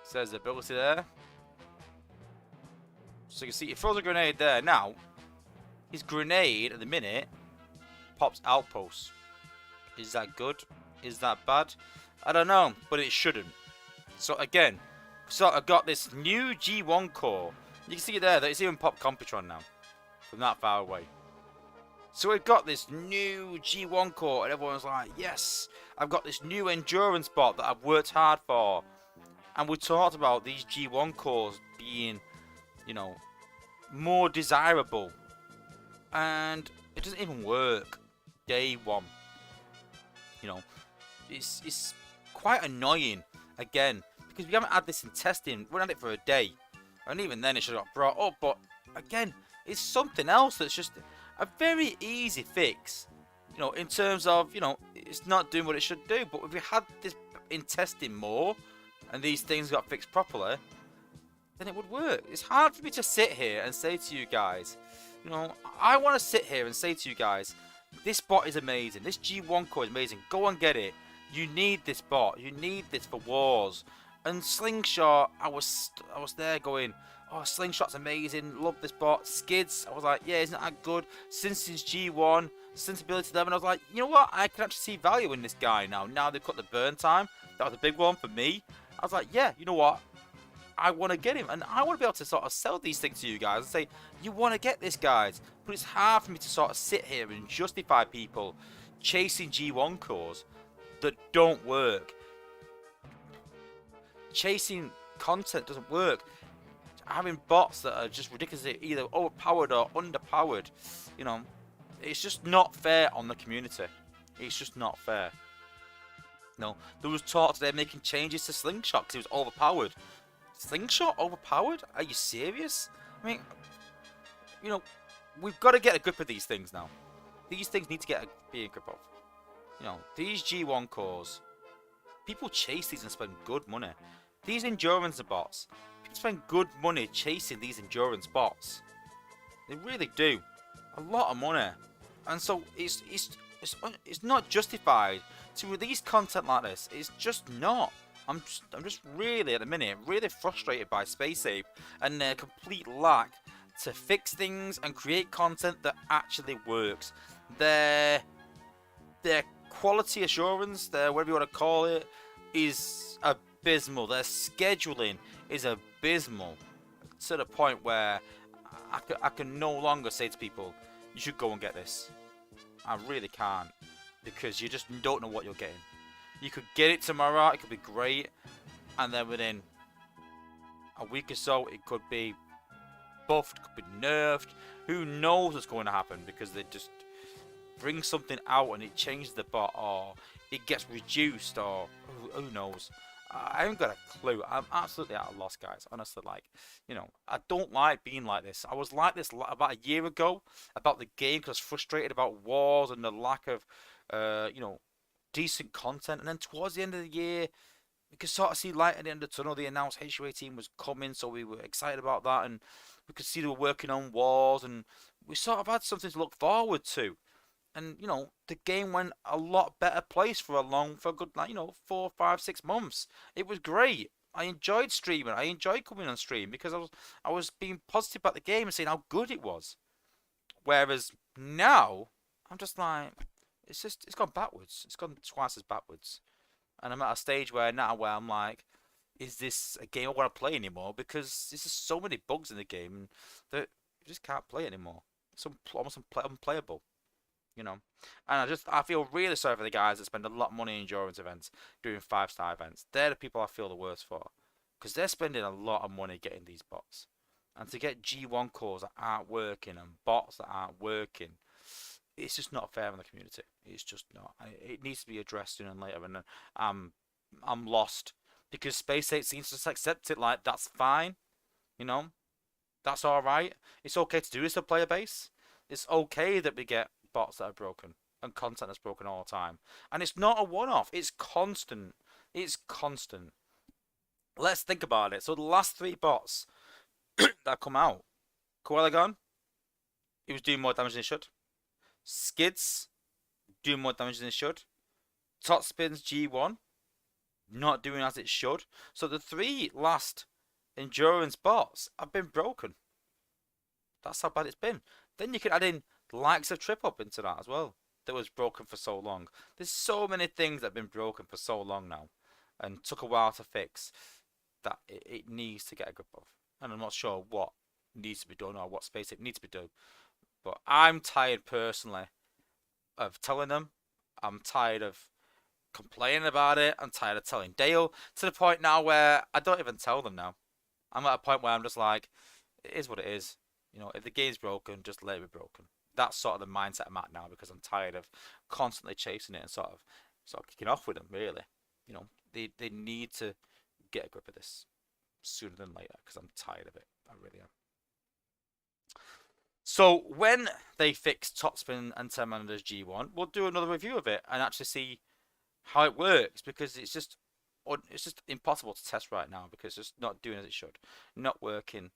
Speaker 1: Says the ability there. So you can see he throws a grenade there. Now, his grenade at the minute pops outposts. Is that good? Is that bad? I don't know, but it shouldn't. So again, so I got this new G1 core. You can see there that it's even popped Computron now. From that far away. So we've got this new G1 core and everyone's like, yes, I've got this new endurance bot that I've worked hard for. And we talked about these G1 cores being, you know, more desirable. And it doesn't even work. Day one. You know, it's quite annoying, again, because we haven't had this in testing. We had it for a day. And even then it should have got brought up. But, again, it's something else that's just a very easy fix. You know, in terms of, you know, it's not doing what it should do. But if we had this in testing more, and these things got fixed properly, then it would work. It's hard for me to sit here and say to you guys, you know, I want to sit here and say to you guys, this bot is amazing. This G1 core is amazing. Go and get it. You need this bot. You need this for wars. And Slingshot, I was there going, oh, Slingshot's amazing. Love this bot. Skids, I was like, yeah, isn't that good? Since G1, since ability 11, I was like, you know what? I can actually see value in this guy now. Now they've cut the burn time. That was a big one for me. I was like, yeah, you know what? I want to get him. And I want to be able to sort of sell these things to you guys and say, you want to get this, guys. But it's hard for me to sort of sit here and justify people chasing G1 cores that don't work. Chasing content doesn't work. Having bots that are just ridiculously either overpowered or underpowered, you know, it's just not fair on the community. It's just not fair. No, there was talk today making changes to Slingshot because it was overpowered. Slingshot overpowered? Are you serious? I mean, you know, we've got to get a grip of these things now. These things need to be a grip of. You know, these G1 cores, people chase these and spend good money. These endurance bots, people spend good money chasing these endurance bots. They really do. A lot of money. And so it's not justified to release content like this. It's just not. I'm just really at the minute really frustrated by SpaceApe and their complete lack to fix things and create content that actually works. Their quality assurance, their whatever you want to call it, is abysmal. Their scheduling is abysmal to the point where I can no longer say to people, you should go and get this. I really can't, because you just don't know what you're getting. You could get it tomorrow, it could be great, and then within a week or so, it could be buffed, could be nerfed. Who knows what's going to happen, because they just bring something out and it changes the bot, or it gets reduced, or who knows. I haven't got a clue. I'm absolutely at a loss, guys. Honestly, like, you know, I don't like being like this. I was like this about a year ago about the game because I was frustrated about wars and the lack of, you know, decent content. And then towards the end of the year, we could sort of see light at the end of the tunnel. They announced HU18 was coming, so we were excited about that, and we could see they were working on wars, and we sort of had something to look forward to. And you know, the game went a lot better place for a good, like, you know, 4, 5, 6 months. It was great. I enjoyed streaming. I enjoyed coming on stream because I was being positive about the game and saying how good it was. Whereas now, I'm just like, it's gone backwards. It's gone twice as backwards. And I'm at a stage where I'm like, is this a game I want to play anymore? Because there's just so many bugs in the game that you just can't play anymore. It's almost unplayable. You know, and I feel really sorry for the guys that spend a lot of money in endurance events, doing 5-star events. They're the people I feel the worst for, because they're spending a lot of money getting these bots, and to get G1 cores that aren't working and bots that aren't working, it's just not fair in the community. It's just not. It needs to be addressed sooner than later, and I'm lost because Space8 seems to just accept it like that's fine, you know, that's all right. It's okay to do this to player base. It's okay that we get bots that are broken and content that's broken all the time, and it's not a one-off. It's constant. It's constant. Let's think about it. So the last 3 bots that come out, Coelagon, it was doing more damage than it should. Skids, doing more damage than it should. Topspin's G1, not doing as it should. So the 3 last endurance bots have been broken. That's how bad it's been. Then you can add in the likes of Trip Up into that as well, that was broken for so long. There's so many things that have been broken for so long now, and took a while to fix, that it needs to get a grip of. And I'm not sure what needs to be done or what space it needs to be done. But I'm tired personally of telling them. I'm tired of complaining about it. I'm tired of telling Dale, to the point now where I don't even tell them now. I'm at a point where I'm just like, it is what it is. You know, if the game's broken, just let it be broken. That's sort of the mindset I'm at now, because I'm tired of constantly chasing it and sort of kicking off with them, really. You know, they need to get a grip of this sooner than later, because I'm tired of it. I really am. So when they fix Topspin and Terminator's G1, we'll do another review of it and actually see how it works, because it's just impossible to test right now, because it's just not doing as it should. Not working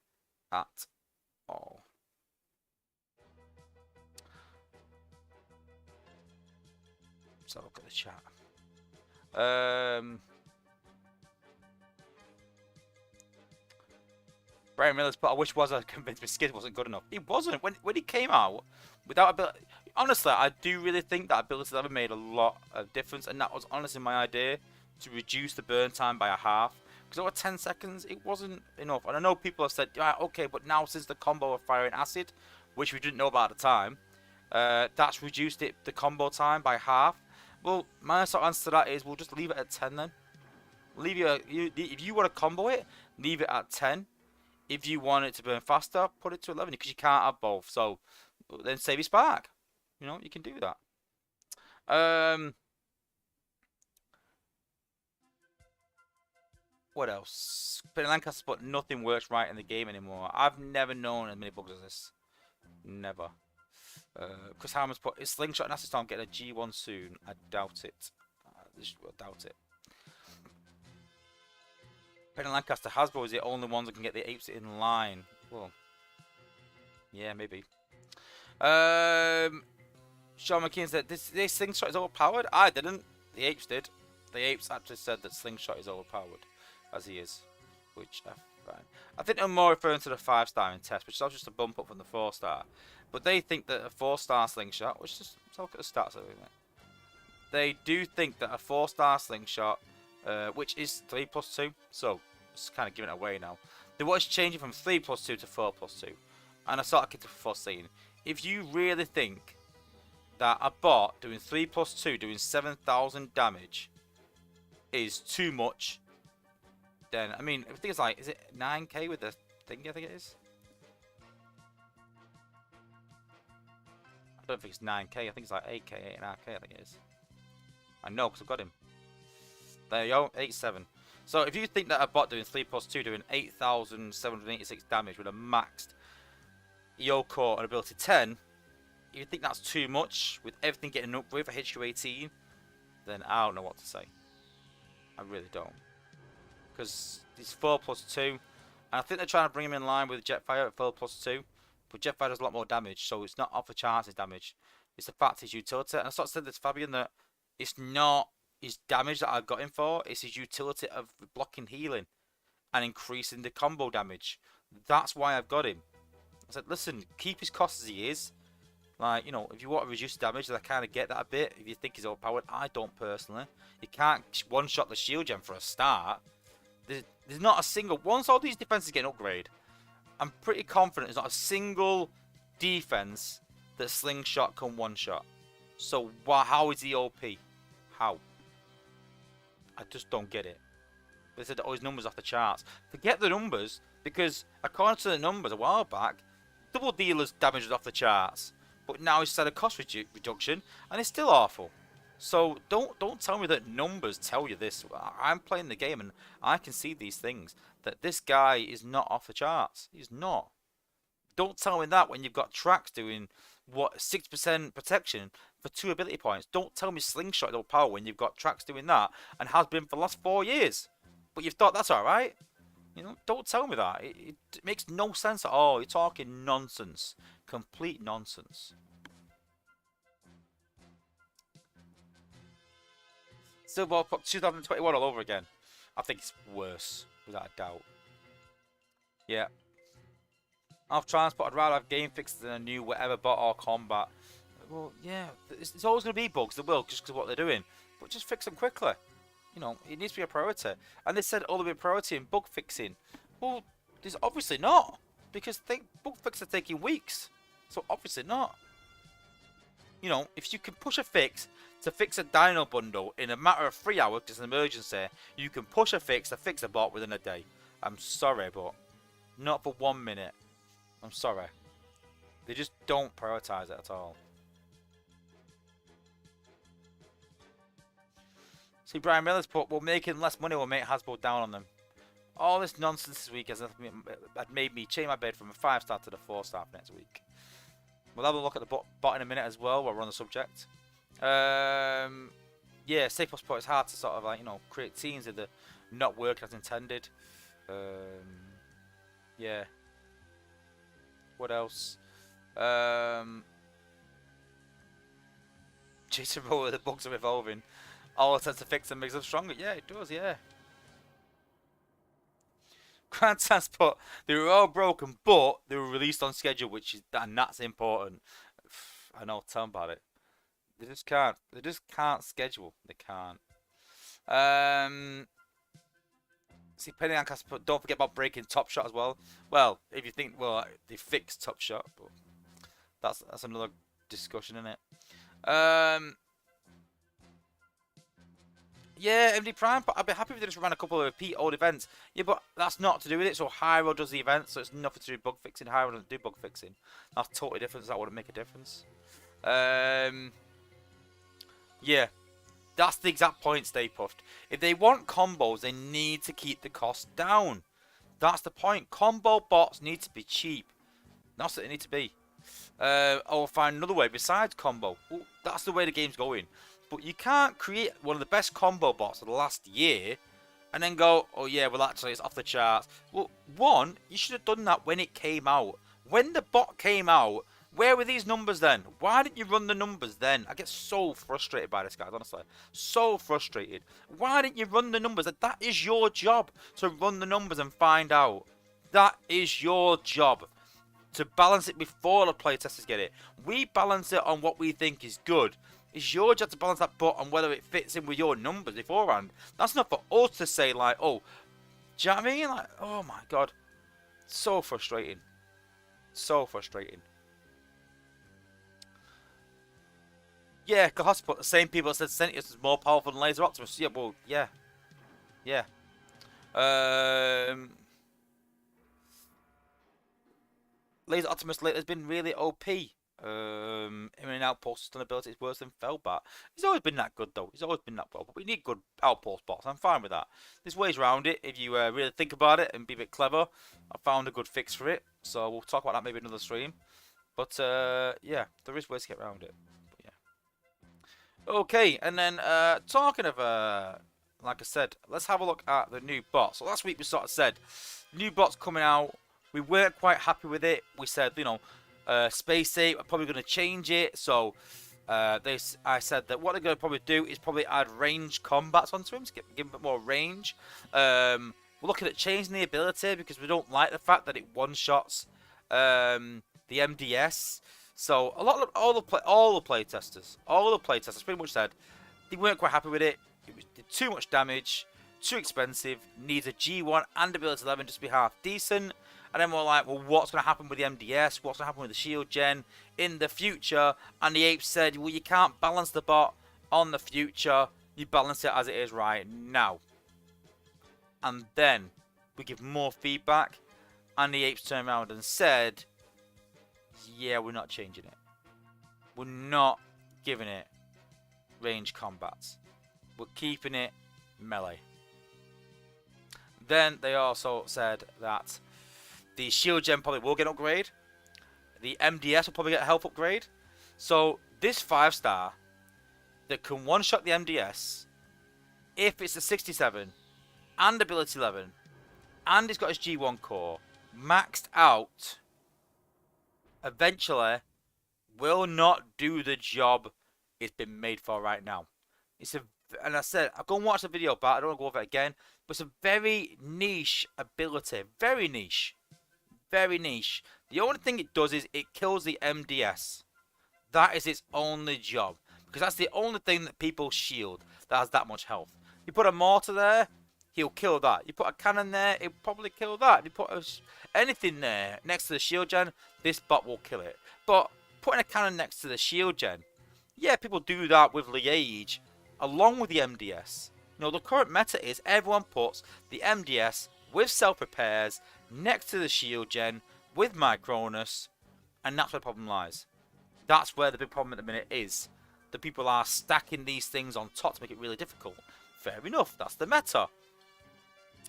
Speaker 1: at all. Let's have a look at the chat. Brian Miller's but I wish Wozza convinced me Skid wasn't good enough. He wasn't. When he came out without ability. Honestly, I do really think that ability level made a lot of difference, and that was honestly my idea, to reduce the burn time by a half. Because over 10 seconds, it wasn't enough. And I know people have said, yeah, okay, but now since the combo of fire and acid, which we didn't know about at the time, that's reduced the combo time by half. Well, my sort of answer to that is, we'll just leave it at 10 then. If you want to combo it, leave it at 10. If you want it to burn faster, put it to 11, because you can't have both. So then save your spark. You know, you can do that. What else? Penny Lancaster, but nothing works right in the game anymore. I've never known as many bugs as this. Never. Chris Harmon's put, is Slingshot and Acid Storm getting a G1 soon? I doubt it. I doubt it. Penny Lancaster, Hasbro is the only ones that can get the apes in line. Well, yeah, maybe. Sean McKean said, this Slingshot is overpowered? I didn't. The apes did. The apes actually said that Slingshot is overpowered, as he is. Which I find. I think they're more referring to the 5-star in test, which is just a bump up from the 4-star. But they think that a 4-star Slingshot, which is, let's look at the stats of it. They do think that a 4-star Slingshot, which is 3+2, so it's kind of giving it away now. They want to change it from 3+2 to 4+2. And I sort of get to foreseen. If you really think that a bot doing 3+2, doing 7,000 damage, is too much, then, I mean, I think it's like, is it 9k with the thing, I think it is? I don't think it's 9k, I think it's like 8k, 8.5k, I think it is. I know, because I've got him. There you go, 8.7. So, if you think that a bot doing 3+2, doing 8,786 damage with a maxed EO core and ability 10, if you think that's too much, with everything getting up with a HQ18, then I don't know what to say. I really don't. Because it's 4+2, and I think they're trying to bring him in line with Jetfire at 4+2, but Jetfire does a lot more damage, so it's not off the charts his damage. It's the fact his utility, and I sort of said this to Fabian, that it's not his damage that I got him for, it's his utility of blocking healing and increasing the combo damage. That's why I've got him. I said, listen, keep his cost as he is. Like, you know, if you want to reduce damage, I kind of get that a bit. If you think he's overpowered, I don't personally. You can't one-shot the shield gem for a start. There's not a single... Once all these defenses get an upgrade, I'm pretty confident there's not a single defense that Slingshot can one-shot. So, how is he OP? How? I just don't get it. They said, oh, his numbers off the charts. Forget the numbers, because according to the numbers a while back, double dealer's damage was off the charts. But now he's had a cost reduction, and it's still awful. So don't tell me that numbers tell you this. I'm playing the game, and I can see these things. That this guy is not off the charts. He's not. Don't tell me that when you've got Trax doing, what, 6% protection for 2 ability points. Don't tell me Slingshot is overpowered when you've got Trax doing that, and has been for the last 4 years. But you've thought that's alright. You know, don't tell me that. It makes no sense at all. You're talking nonsense. Complete nonsense. Silver 2021 all over again. I think it's worse, without a doubt. Yeah. Off transport, I'd rather have game fixes than a new whatever bot or combat. Well, yeah, it's always going to be bugs. There will, just because of what they're doing. But just fix them quickly. You know, it needs to be a priority. And they said, oh, there'll be a priority in bug fixing. Well, there's obviously not. Because bug fixes are taking weeks. So obviously not. You know, if you can push a fix to fix a dino bundle in a matter of 3 hours, because it's an emergency, you can push a fix to fix a bot within a day. I'm sorry, but not for 1 minute. I'm sorry. They just don't prioritize it at all. See, Brian Miller's put, well, making less money will make Hasbro down on them. All this nonsense this week has made me change my bid from a 5-star to the 4-star for next week. We'll have a look at the bot in a minute as well while we're on the subject. Yeah, safe support is hard to sort of, like, you know, create teams that are not working as intended. Yeah. What else? Jason Roller, the bugs are evolving. All attempts to fix them makes them stronger. Yeah, it does, yeah. Grand Transport, they were all broken, but they were released on schedule, and that's important. I know, tell them about it. They just can't. They just can't schedule. They can't. See, Penny Lancaster put, don't forget about breaking Top Shot as well. Well, if you think, well, they fixed Top Shot, but that's another discussion, isn't it? Yeah, MD Prime, but I'd be happy if they just ran a couple of repeat old events. Yeah, but that's not to do with it. So Hyro does the event, so it's nothing to do with bug fixing. Hyro doesn't do bug fixing. That's totally different. So that wouldn't make a difference. Yeah, that's the exact point, Stay Puffed. If they want combos, they need to keep the cost down. That's the point. Combo bots need to be cheap. That's what they need to be. Or find another way besides combo. Well, that's the way the game's going. But you can't create one of the best combo bots of the last year and then go, oh yeah, well actually it's off the charts. Well, one, you should have done that when it came out. When the bot came out, where were these numbers then? Why didn't you run the numbers then? I get so frustrated by this, guys, honestly. So frustrated. Why didn't you run the numbers? That is your job, to run the numbers and find out. That is your job. To balance it before the playtesters get it. We balance it on what we think is good. It's your job to balance that bot on whether it fits in with your numbers beforehand. That's not for us to say like, oh, do you know what I mean? Like, oh my god. So frustrating. So frustrating. Yeah, Hospital, the same people that said Sentius is more powerful than Laser Optimus. Yeah, well, yeah. Yeah. Laser Optimus lately has been really OP. In and outpost sustainability is worse than Felbat. He's always been that good though. He's always been that well. But we need good outpost bots. I'm fine with that. There's ways around it if you really think about it and be a bit clever. I found a good fix for it. So we'll talk about that maybe another stream. But yeah, there is ways to get around it. But, yeah. Okay, and then talking of like I said, let's have a look at the new bot. So last week we sort of said new bot's coming out. We weren't quite happy with it. We said, you know, Space 8 are probably going to change it. So I said that what they're going to probably do is probably add range combats onto him to give him a bit more range. We're looking at changing the ability because we don't like the fact that it one-shots the MDS. So a lot of all the playtesters pretty much said they weren't quite happy with it. It did too much damage, too expensive, needs a G1 and ability 11 just to be half decent. And then we're like, well, what's going to happen with the MDS? What's going to happen with the shield gen in the future? And the apes said, well, you can't balance the bot on the future. You balance it as it is right now. And then we give more feedback. And the apes turned around and said, yeah, we're not changing it. We're not giving it range combats. We're keeping it melee. Then they also said that the shield gen probably will get an upgrade. The MDS will probably get a health upgrade. So this 5-star that can one-shot the MDS, if it's a 67 and ability 11, and it's got his G1 core maxed out, eventually will not do the job it's been made for right now. And I said, I'll go and watch the video, but I don't want to go over it again. But it's a very niche ability, very niche. Very niche. The only thing it does is it kills the MDS. That is its only job. Because that's the only thing that people shield that has that much health. You put a mortar there, he'll kill that. You put a cannon there, it'll probably kill that. If you put anything there next to the shield gen, this bot will kill it. But putting a cannon next to the shield gen, yeah, people do that with Liege along with the MDS. You know, the current meta is everyone puts the MDS with self-repairs next to the shield gen with Micronus, and that's where the problem lies. That's where the big problem at the minute is. The people are stacking these things on top to make it really difficult. Fair enough, that's the meta.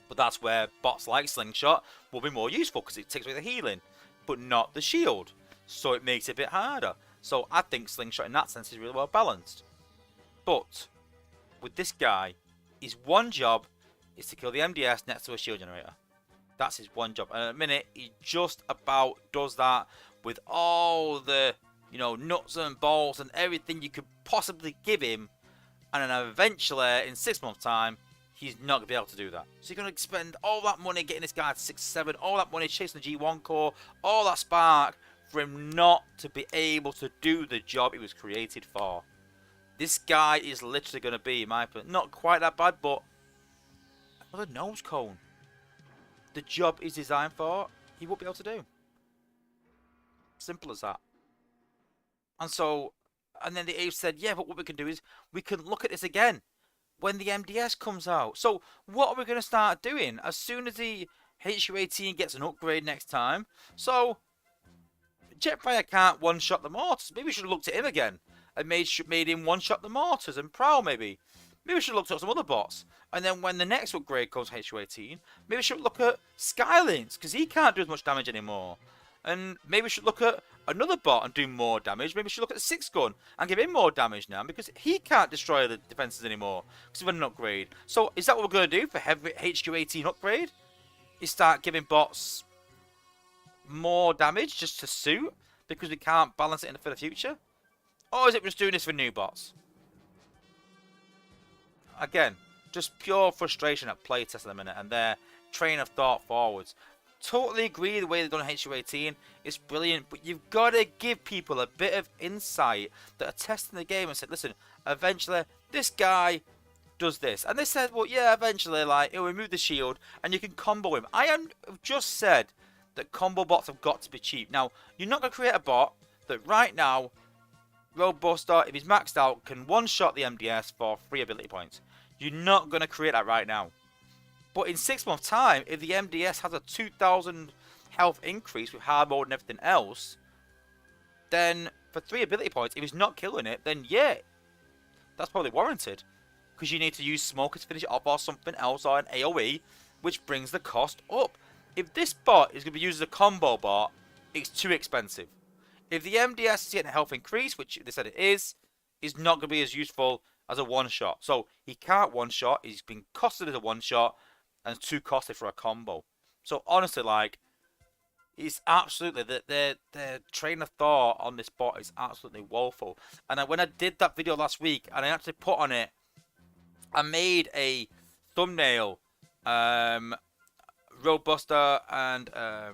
Speaker 1: But that's where bots like Slingshot will be more useful because it takes away the healing, but not the shield. So it makes it a bit harder. So I think Slingshot in that sense is really well balanced. But with this guy, his one job is to kill the MDS next to a shield generator. That's his one job. And at the minute, he just about does that with all the, you know, nuts and balls and everything you could possibly give him. And then eventually, in 6 months' time, he's not going to be able to do that. So you're going to spend all that money getting this guy to 6-7, all that money chasing the G1 core, all that spark, for him not to be able to do the job he was created for. This guy is literally going to be, in my opinion, not quite that bad, but another nose cone. The job he's designed for, he won't be able to do. Simple as that. And so, and then the Ape said, yeah, but what we can do is we can look at this again when the MDS comes out. So what are we going to start doing as soon as the HU18 gets an upgrade next time? So Jetfire can't one-shot the mortars. Maybe we should have looked at him again and made him one-shot the mortars and prowl maybe. Maybe we should look at some other bots. And then when the next upgrade comes HU18, maybe we should look at Skylins, because he can't do as much damage anymore. And maybe we should look at another bot and do more damage. Maybe we should look at the 6-gun and give him more damage now, because he can't destroy the defenses anymore because of an upgrade. So is that what we're going to do for HQ18 upgrade? Is start giving bots more damage just to suit because we can't balance it for the future? Or is it just doing this for new bots? Again, just pure frustration at playtest at the minute and their train of thought forwards. Totally agree the way they've done HU18 is brilliant, but you've got to give people a bit of insight that are testing the game and said, listen, eventually this guy does this. And they said, well, yeah, eventually, like, it'll remove the shield and you can combo him. I have just said that combo bots have got to be cheap. Now, you're not going to create a bot that right now, Roadbuster, if he's maxed out, can one-shot the MDS for 3 ability points. You're not going to create that right now. But in 6 months' time, if the MDS has a 2,000 health increase with hard mode and everything else, then for 3 ability points, if he's not killing it, then yeah, that's probably warranted. Because you need to use Smoker to finish it off or something else or an AoE, which brings the cost up. If this bot is going to be used as a combo bot, it's too expensive. If the MDS is getting a health increase, which they said it is not going to be as useful as a one-shot. So he can't one-shot, he's been costed as a one-shot, and it's too costly for a combo. So honestly, like, it's absolutely, their train of thought on this bot is absolutely woeful. And when I did that video last week, and I actually put on it, I made a thumbnail, Roadbuster and, I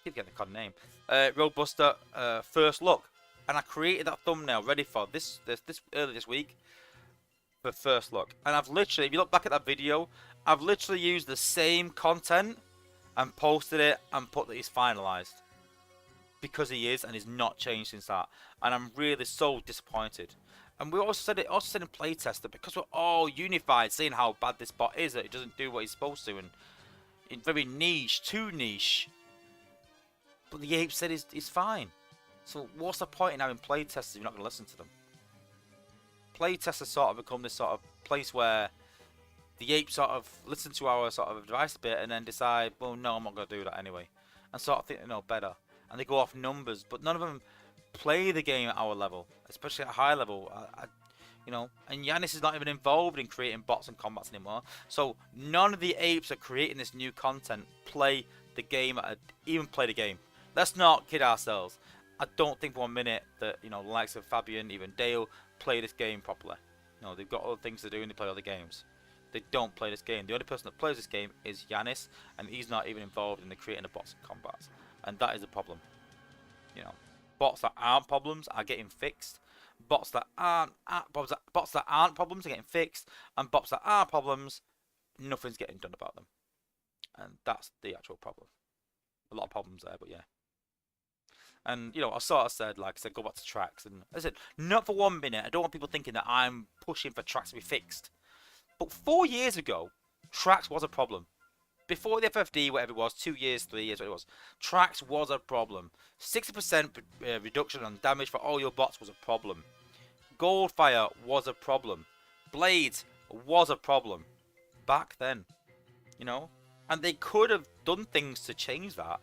Speaker 1: keep getting the cod name, Roadbuster first look. And I created that thumbnail ready for this early this week for first look. And I've literally, if you look back at that video, I've literally used the same content and posted it and put that he's finalized. Because he is, and he's not changed since that. And I'm really so disappointed. And we also said in playtest that because we're all unified, seeing how bad this bot is, that it doesn't do what he's supposed to, and it's very niche, too niche. But the ape said he's fine. So what's the point in having playtesters if you're not going to listen to them? Playtesters sort of become this sort of place where the apes sort of listen to our sort of advice a bit and then decide, well, no, I'm not going to do that anyway. And sort of think they know better. And they go off numbers, but none of them play the game at our level, especially at a high level. You know, and Yanis is not even involved in creating bots and combats anymore. So none of the apes are creating this new content play the game, even play the game. Let's not kid ourselves. I don't think for 1 minute that, you know, the likes of Fabian, even Dale, play this game properly. No, they've got other things to do and they play other games. They don't play this game. The only person that plays this game is Yanis, and he's not even involved in the creating of bots and combats. And that is the problem. You know, bots that aren't problems are getting fixed. Bots that aren't problems are getting fixed, and bots that are problems, nothing's getting done about them. And that's the actual problem. A lot of problems there, but yeah. And, you know, I sort of said, like I said, go back to tracks. And I said, not for 1 minute. I don't want people thinking that I'm pushing for tracks to be fixed. But 4 years ago, tracks was a problem. Before the FFD, whatever it was, 2 years, 3 years, whatever it was, tracks was a problem. 60% reduction on damage for all your bots was a problem. Goldfire was a problem. Blades was a problem. Back then, you know? And they could have done things to change that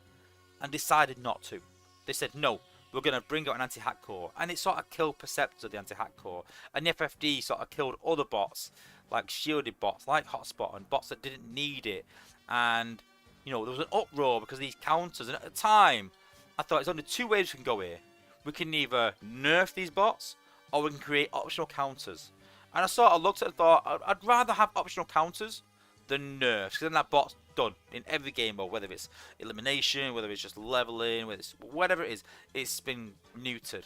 Speaker 1: and decided not to. They said, no, we're going to bring out an anti-hack core. And it sort of killed Perceptor, the anti-hack core. And the FFD sort of killed other bots, like shielded bots, like Hotspot, and bots that didn't need it. And, you know, there was an uproar because of these counters. And at the time, I thought there's only 2 ways we can go here. We can either nerf these bots, or we can create optional counters. And I sort of looked at it and thought, I'd rather have optional counters than nerfs. Because then that bot's done in every game mode, whether it's elimination, whether it's just leveling, whatever it is, it's been neutered.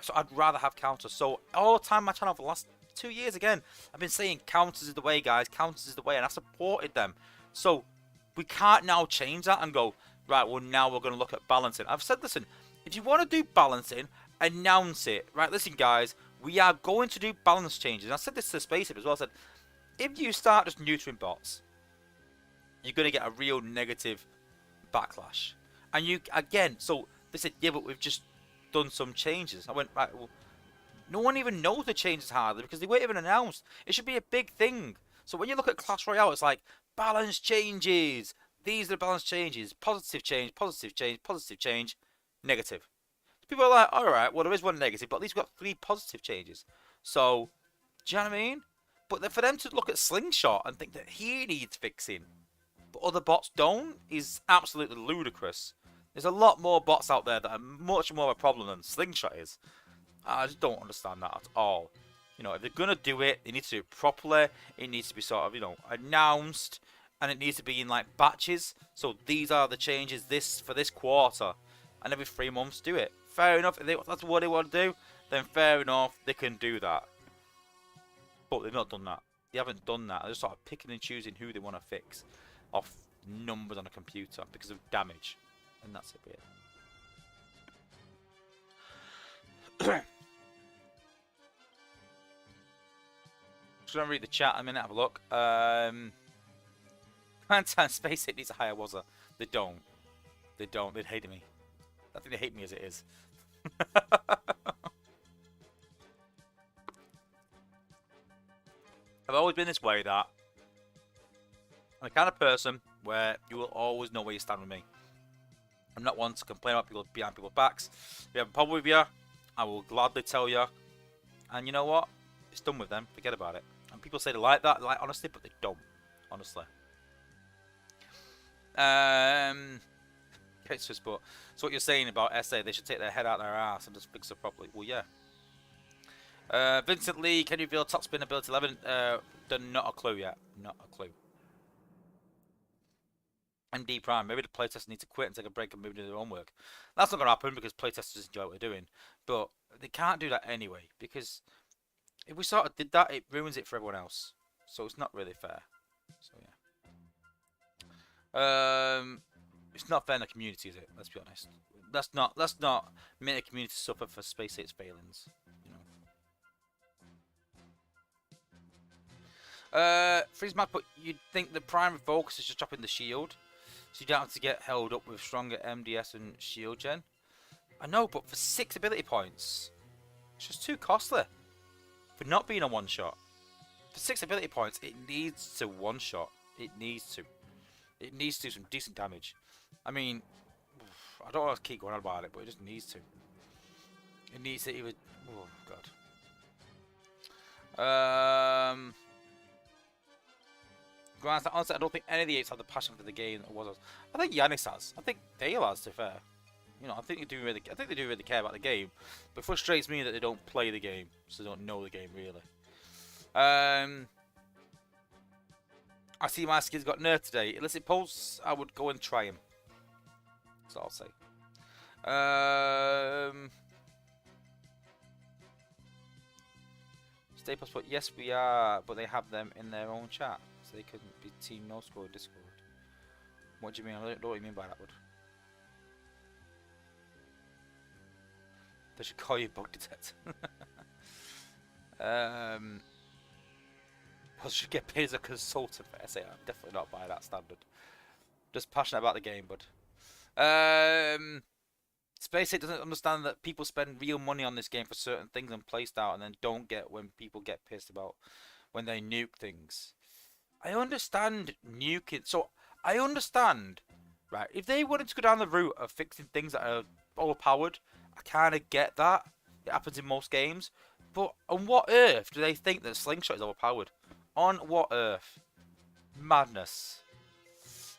Speaker 1: So I'd rather have counters. So all the time on my channel for the last 2 years, again, I've been saying counters is the way, guys. Counters is the way, and I supported them. So we can't now change that and go, right, well, now we're going to look at balancing. I've said, listen, if you want to do balancing, announce it. Right, listen, guys, we are going to do balance changes. And I said this to Spaceship as well. I said, if you start just neutering bots, you're going to get a real negative backlash. And you, again, so they said, yeah, but we've just done some changes. I went, right, well, No one even knows the changes hardly because they weren't even announced. It should be a big thing. So when you look at Clash Royale, it's like balance changes. These are the balance changes. Positive change, positive change, positive change, negative. People are like, all right, well there is one negative, but at least we've got 3 positive changes. So, do you know what I mean? But then for them to look at Slingshot and think that he needs fixing, but other bots don't, is absolutely ludicrous. There's a lot more bots out there that are much more of a problem than Slingshot is. I just don't understand that at all. You know, if they're going to do it, they need to do it properly. It needs to be sort of, you know, announced. And it needs to be in, like, batches. So these are the changes for this quarter. And every 3 months do it. Fair enough. If that's what they want to do, then fair enough. They can do that. But they've not done that. They haven't done that. They're just sort of picking and choosing who they want to fix off numbers on a computer because of damage. And that's a bit. Just gonna read the chat a minute, have a look. Quantum Space Hit needs a higher Wozza. They don't. They don't. They'd hate me. I think they hate me as it is. I've always been this way that I'm the kind of person where you will always know where you stand with me. I'm not one to complain about people behind people's backs. If you have a problem with you, I will gladly tell you. And you know what? It's done with them. Forget about it. And people say they like that, like honestly, but they don't. Honestly. Okay, so what you're saying about SA, they should take their head out their ass and just fix it properly. Well, yeah. Vincent Lee, can you reveal top spin ability 11? Not a clue yet. Not a clue. MD Prime, maybe the playtesters need to quit and take a break and move to their own work. That's not going to happen because playtesters enjoy what they're doing. But they can't do that anyway because if we sort of did that, it ruins it for everyone else. So it's not really fair. So yeah. It's not fair in the community, is it? Let's be honest. Let's not make the community suffer for Space 8's failings. You know. Freeze Mad, but you'd think the primary focus is just dropping the shield. So you don't have to get held up with stronger MDS and shield gen. I know, but for 6 ability points, it's just too costly. For not being a one-shot. For 6 ability points, it needs to one-shot. It needs to. It needs to do some decent damage. I mean, I don't want to keep going on about it, but it just needs to. It needs to even... Oh, God. Grant, honestly, I don't think any of the 8s have the passion for the game that was. I think Yanis has. I think Dale has, to be fair. You know, I think they do really care about the game. But it frustrates me that they don't play the game, so they don't know the game really. I see my skins got nerfed today. Illicit Pulse, I would go and try him. That's all I'll say. Stay Plus, but yes, we are, but they have them in their own chat, so they couldn't be team no score Discord. What do you mean? I don't know what you mean by that, bud. They should call you bug detector. I should get paid as a consultant for SA. I'm definitely not by that standard. Just passionate about the game, bud. Space 8 doesn't understand that people spend real money on this game for certain things and playstyle, and then don't get when people get pissed about when they nuke things. I understand nuking. So I understand, right? If they wanted to go down the route of fixing things that are overpowered, I kind of get that. It happens in most games. But on what earth do they think that Slingshot is overpowered? On what earth? Madness.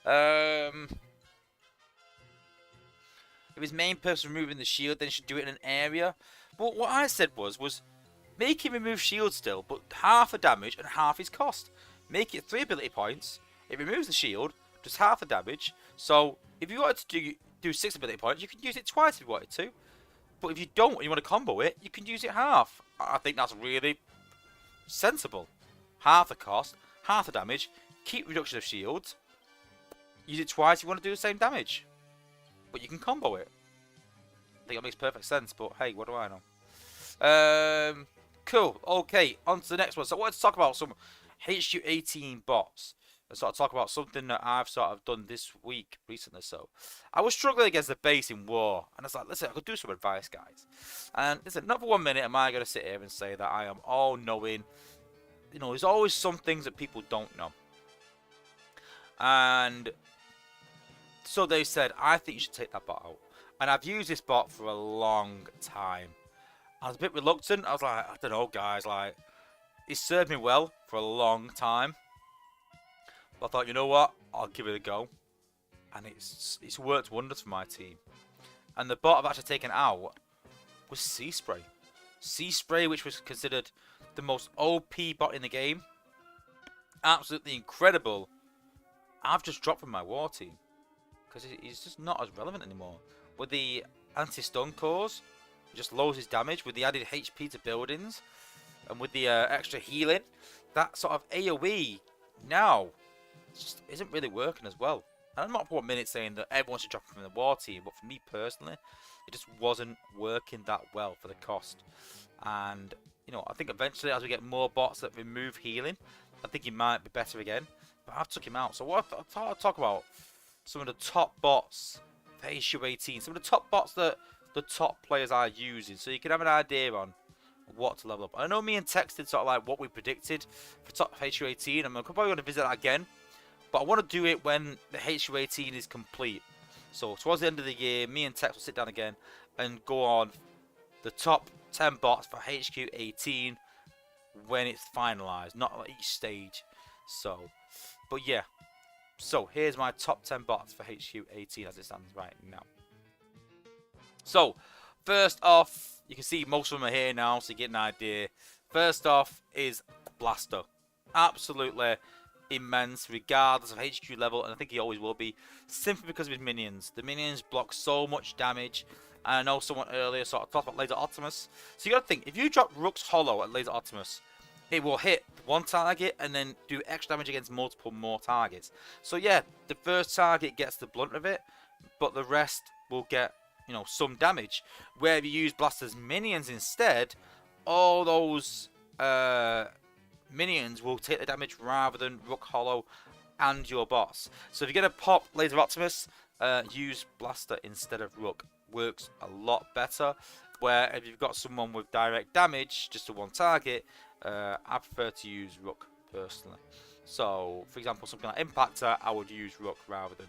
Speaker 1: If his main person removing the shield, then he should do it in an area. But what I said was make him remove shield still, but half the damage and half his cost. Make it 3 ability points. It removes the shield, does half the damage. So if you wanted to do 6 ability points, you can use it twice if you wanted to. But if you don't and you want to combo it, you can use it half. I think that's really sensible. Half the cost, half the damage, keep reduction of shields. Use it twice if you want to do the same damage. But you can combo it. I think that makes perfect sense, but hey, what do I know? Cool. Okay, on to the next one. So I wanted to talk about some HU18 bots. and sort of talk about something that I've sort of done this week recently. So, I was struggling against the base in war, and I was like, listen, I could do some advice, guys. And listen, not for 1 minute am I going to sit here and say that I am all knowing. You know, there's always some things that people don't know. And so they said, I think you should take that bot out. And I've used this bot for a long time. I was a bit reluctant. I was like, I don't know, guys. Like, it served me well for a long time. But I thought, you know what? I'll give it a go. And it's worked wonders for my team. And the bot I've actually taken out was Sea Spray. Sea Spray, which was considered the most OP bot in the game. Absolutely incredible. I've just dropped from my war team. Because he's just not as relevant anymore. With the anti-stun cores, it just lowers his damage. With the added HP to buildings, and with the extra healing, that sort of AoE now just isn't really working as well. And I'm not for 1 minute saying that everyone should drop from the war team, but for me personally, it just wasn't working that well for the cost. And you know, I think eventually as we get more bots that remove healing, I think he might be better again. But I've took him out. So what I thought I'd talk about some of the top bots for HU18, some of the top bots that the top players are using, so you can have an idea on what to level up. I know me and Tex did sort of like what we predicted for top HU18. I'm probably going to visit that again, but I want to do it when the HU18 is complete. So towards the end of the year, me and Tex will sit down again and go on the top 10 bots for HQ18 when it's finalized, not at each stage. So, but yeah. So here's my top 10 bots for HQ18 as it stands right now. So first off, you can see most of them are here now, so you get an idea. First off is Blaster. Absolutely immense, regardless of HQ level, and I think he always will be, simply because of his minions. The minions block so much damage. And I know someone earlier sort of talked about Laser Optimus. So you got to think, if you drop Rook's Hollow at Laser Optimus, it will hit one target and then do extra damage against multiple more targets. So yeah, the first target gets the blunt of it, but the rest will get, you know, some damage. Where if you use Blaster's minions instead, all those minions will take the damage rather than Rook Hollow and your boss. So if you're going to pop Laser Optimus, use Blaster instead of Rook. Works a lot better. Where if you've got someone with direct damage just to one target, I prefer to use Rook personally. So, for example, something like Impactor, I would use Rook rather than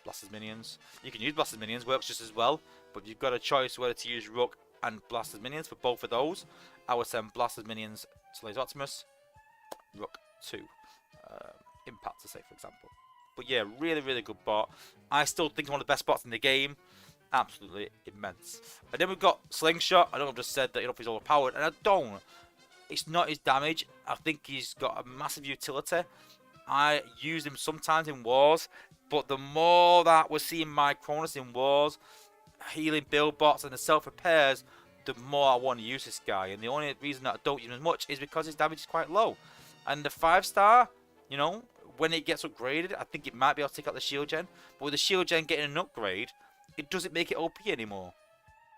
Speaker 1: Blaster's minions. You can use Blaster's minions, works just as well, but you've got a choice whether to use Rook and Blaster's minions. For both of those, I would send Blaster's minions to Laser Optimus, Rook to Impactor, say, for example. But yeah, really, really good bot. I still think it's one of the best bots in the game. Absolutely immense. And then we've got Slingshot. I know I've just said that he's overpowered, and I don't. It's not his damage. I think he's got a massive utility. I use him sometimes in wars, but the more that we're seeing my Cronus in wars, healing build bots and the self-repairs, the more I want to use this guy. And the only reason that I don't use him as much is because his damage is quite low. And the 5-star, you know, when it gets upgraded, I think it might be able to take out the shield gen. But with the shield gen getting an upgrade, it doesn't make it OP anymore.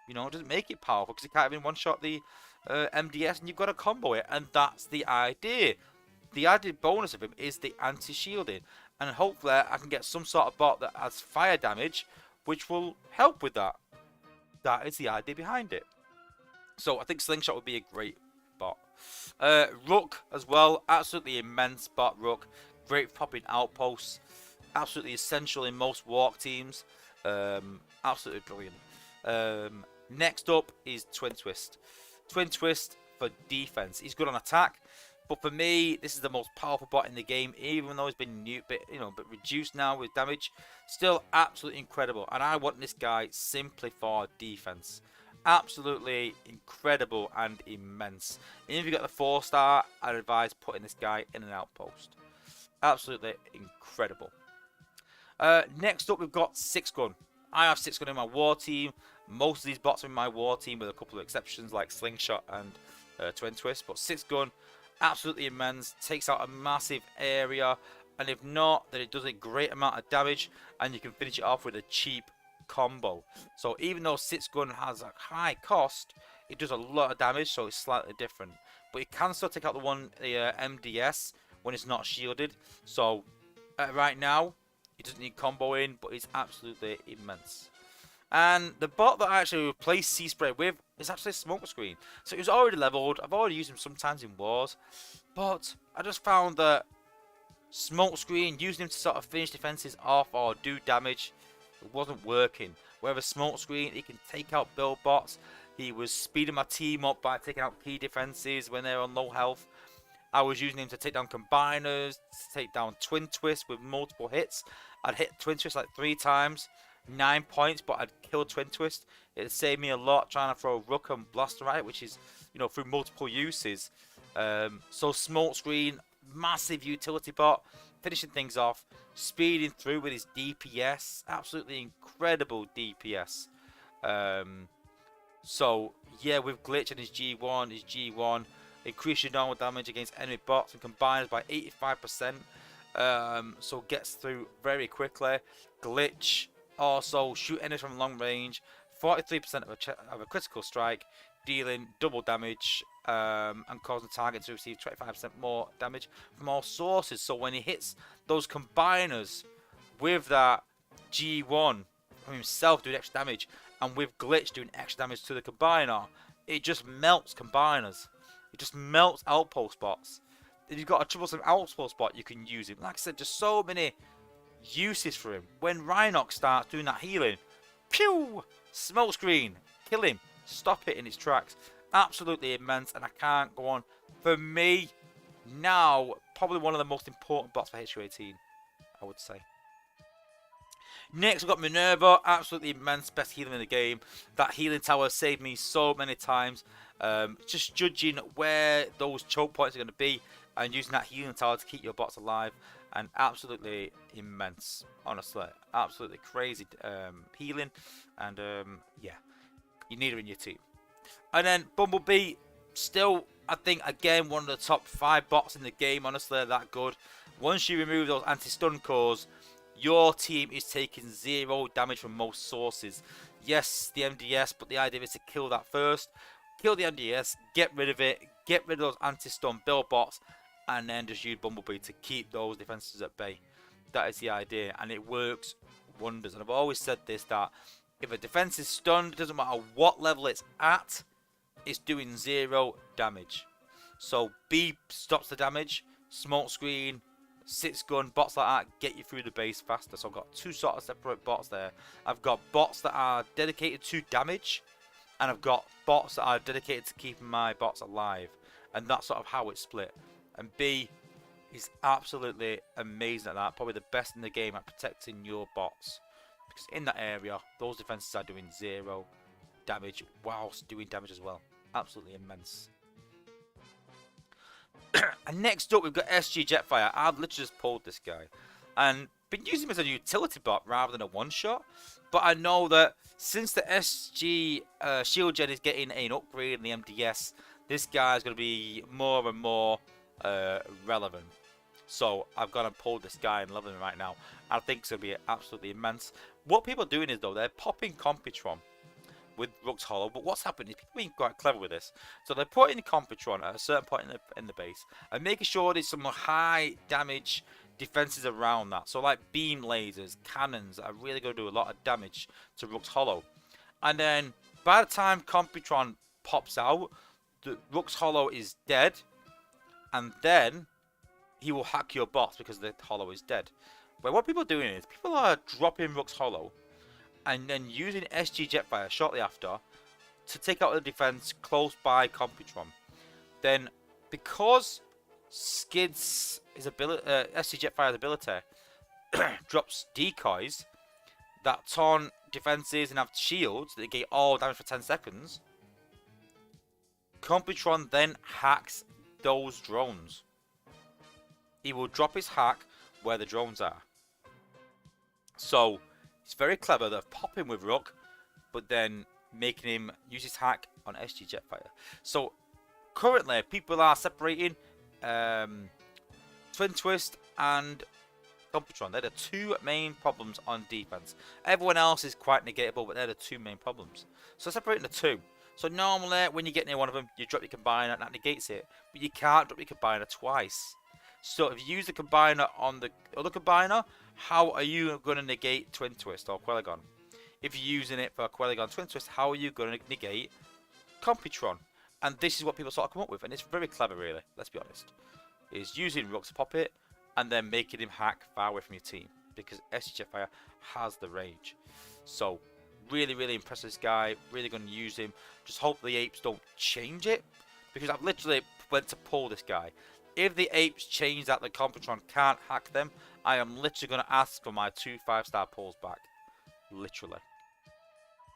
Speaker 1: You know, it doesn't make it powerful because you can't even one-shot the MDS and you've got to combo it. And that's the idea. The added bonus of him is the anti-shielding. And hopefully I can get some sort of bot that has fire damage, which will help with that. That is the idea behind it. So I think Slingshot would be a great bot. Rook as well. Absolutely immense bot, Rook. Great for popping outposts. Absolutely essential in most walk teams. Absolutely brilliant. Next up is Twin Twist. Twin Twist for defense. He's good on attack, but for me, this is the most powerful bot in the game. Even though he's been but reduced now with damage, still absolutely incredible. And I want this guy simply for defense. Absolutely incredible and immense. And if you got the 4-star, I'd advise putting this guy in an outpost. Absolutely incredible. Next up, we've got 6-gun. I have 6-gun in my war team. Most of these bots are in my war team, with a couple of exceptions like Slingshot and Twin Twist. But 6-gun, absolutely immense. Takes out a massive area, and if not, then it does a great amount of damage, and you can finish it off with a cheap combo. So even though 6-gun has a high cost, it does a lot of damage, so it's slightly different. But it can still take out the MDS when it's not shielded. So right now. He doesn't need comboing, but he's absolutely immense. And the bot that I actually replaced Sea Spray with is actually Smoke Screen. So he was already leveled. I've already used him sometimes in wars. But I just found that Smoke Screen, using him to sort of finish defenses off or do damage, it wasn't working. Whereas Smoke Screen, he can take out build bots. He was speeding my team up by taking out key defenses when they're on low health. I was using him to take down combiners, to take down Twin Twist with multiple hits. I'd hit Twin Twist like 3 times, 9 points, but I'd kill Twin Twist. It saved me a lot trying to throw Rook and Blaster at it, which is, you know, through multiple uses. So Smoke Screen, massive utility bot, finishing things off, speeding through with his DPS, absolutely incredible DPS. So yeah, with Glitch and his G1, increase your normal damage against enemy bots and combines by 85%. So gets through very quickly. Glitch also shoot enemies from long range, 43% of a critical strike, dealing double damage and causing the target to receive 25% more damage from all sources. So when he hits those combiners with that G1 from himself doing extra damage, and with Glitch doing extra damage to the combiner, it just melts combiners. It just melts outpost bots. If you've got a troublesome outpost bot, you can use him. Like I said, just so many uses for him. When Rhinox starts doing that healing, pew! Smoke Screen, kill him, stop it in its tracks. Absolutely immense, and I can't go on. For me, now, probably one of the most important bots for HQ18, I would say. Next, we've got Minerva, absolutely immense, best healer in the game. That healing tower saved me so many times. Just judging where those choke points are going to be and using that healing tower to keep your bots alive. And absolutely immense, honestly. Absolutely crazy healing. And yeah, you need her in your team. And then Bumblebee, still, I think, again, one of the top 5 bots in the game. Honestly, they're that good. Once you remove those anti-stun cores, your team is taking 0 damage from most sources. Yes, the MDS, but the idea is to kill that first. Kill the MDS, get rid of it, get rid of those anti-stun build bots, and then just use Bumblebee to keep those defenses at bay. That is the idea, and it works wonders. And I've always said this, that if a defense is stunned, it doesn't matter what level it's at, it's doing 0 damage. So B stops the damage, Smoke Screen, 6 gun, bots like that get you through the base faster. So I've got 2 sort of separate bots there. I've got bots that are dedicated to damage, and I've got bots that are dedicated to keeping my bots alive. And that's sort of how it's split. And B is absolutely amazing at that. Probably the best in the game at protecting your bots. Because in that area, those defenses are doing 0 damage whilst doing damage as well. Absolutely immense. And next up, we've got SG Jetfire. I've literally just pulled this guy and been using him as a utility bot rather than a one-shot. But I know that since the SG Shield Gen is getting an upgrade in the MDS, this guy is going to be more and more relevant. So I've gone and pulled this guy and loving him right now. I think it's going to be absolutely immense. What people are doing is, though, they're popping Computron with Rook's Hollow, but what's happening is people being quite clever with this. So they're putting the Computron at a certain point in the base and making sure there's some high damage defenses around that. So like beam lasers, cannons are really going to do a lot of damage to Rook's Hollow. And then by the time Computron pops out, the Rook's Hollow is dead, and then he will hack your bots because the Hollow is dead. But what people are doing is people are dropping Rook's Hollow and then using SG Jetfire shortly after to take out the defense close by Computron. Then, because Skid's SG Jetfire's ability drops decoys that taunt defenses and have shields that get all damage for 10 seconds, Computron then hacks those drones. He will drop his hack where the drones are. So it's very clever that popping with Rook, but then making him use his hack on SG Jetfire. So currently, people are separating Twin Twist and Computron. They're the 2 main problems on defense. Everyone else is quite negatable, but they're the 2 main problems. So separating the 2. So normally, when you get near one of them, you drop your combiner, and that negates it. But you can't drop your combiner twice. So if you use the combiner on the other combiner, how are you going to negate Twin Twist or Quellagon? If you're using it for Quellagon Twin Twist, how are you going to negate Computron? And this is what people sort of come up with, and it's very clever, really. Let's be honest. Is using Rook's Poppet and then making him hack far away from your team, because SG Fire has the range. So really, really impressed with this guy. Really going to use him. Just hope the apes don't change it, because I've literally went to pull this guy. If the apes change that the Computron can't hack them, I am literally going to ask for my 2 5-star pulls back. Literally.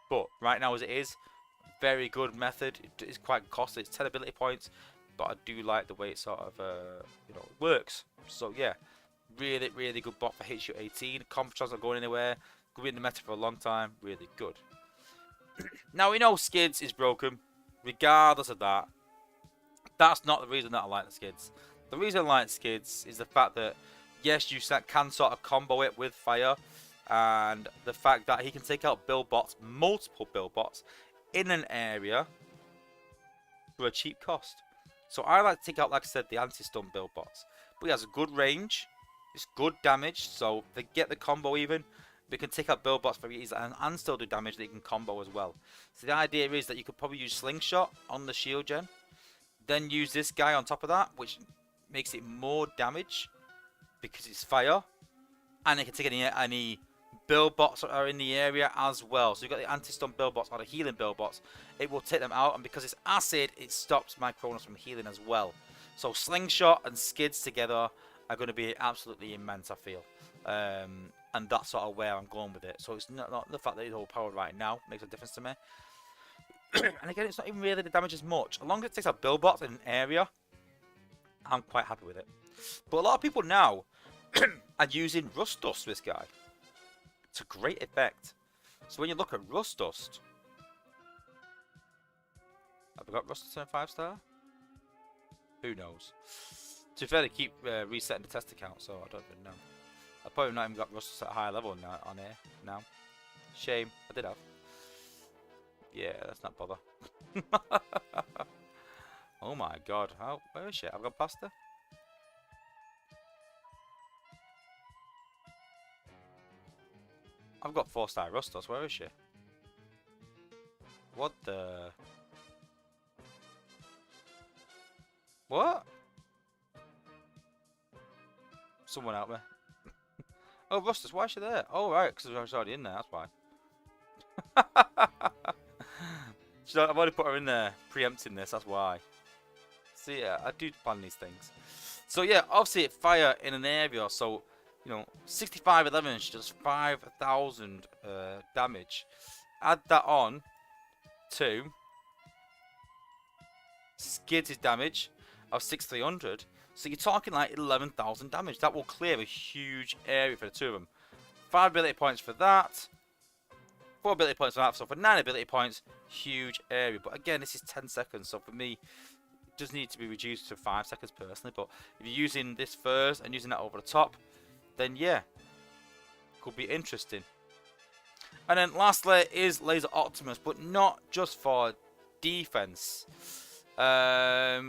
Speaker 1: But right now as it is, very good method. It is quite costly. It's 10 ability points, but I do like the way it sort of works. So yeah, really, really good bot for HU18. Computrons not going anywhere. Could be in the meta for a long time. Really good. Now we know Skids is broken. Regardless of that, that's not the reason that I like the Skids. The reason I like Skids is the fact that yes, you can sort of combo it with fire, and the fact that he can take out build bots, multiple build bots, in an area for a cheap cost. So I like to take out, like I said, the anti-stun build bots. But he has a good range, it's good damage, so they get the combo even. But you can take out build bots very easily and still do damage that you can combo as well. So the idea is that you could probably use Slingshot on the shield gen, then use this guy on top of that, which makes it more damage because it's fire, and it can take any build bots that are in the area as well. So you've got the anti-stun build bots or the healing build bots. It will take them out, and because it's acid, it stops my Cronus from healing as well. So Slingshot and Skids together are going to be absolutely immense, I feel. And that's sort of where I'm going with it. So it's not the fact that it's overpowered right now makes a difference to me. And again, it's not even really the damage as much. As long as it takes out build bots in an area, I'm quite happy with it. But a lot of people now are using Rust Dust with this guy. It's a great effect. So when you look at Rust Dust, have we got Rust Dust in a 5-star? Who knows? To be fair, they keep resetting the test account, so I don't even know. I've probably not even got Rust Dust at a higher level now, on here now. Shame. I did have. Yeah, let's not bother. Oh my god. Where is she? I've got past her. I've got 4-star Rustos. Where is she? What the? What? Someone out there. Oh, Rustos, why is she there? Oh, right, because I was already in there. That's why. I've already put her in there, preempting this. That's why. So yeah, I do plan these things. So yeah, obviously fire in an area. So 6511, she does 5,000 damage. Add that on to Skids' damage of 6,300. So you're talking like 11,000 damage. That will clear a huge area for the two of them. 5 ability points for that. 4 ability points for that. So for 9 ability points, huge area. But again, this is 10 seconds. So for me, it does need to be reduced to 5 seconds personally. But if you're using this first and using that over the top, then yeah, could be interesting. And then lastly is Laser Optimus, but not just for defense, but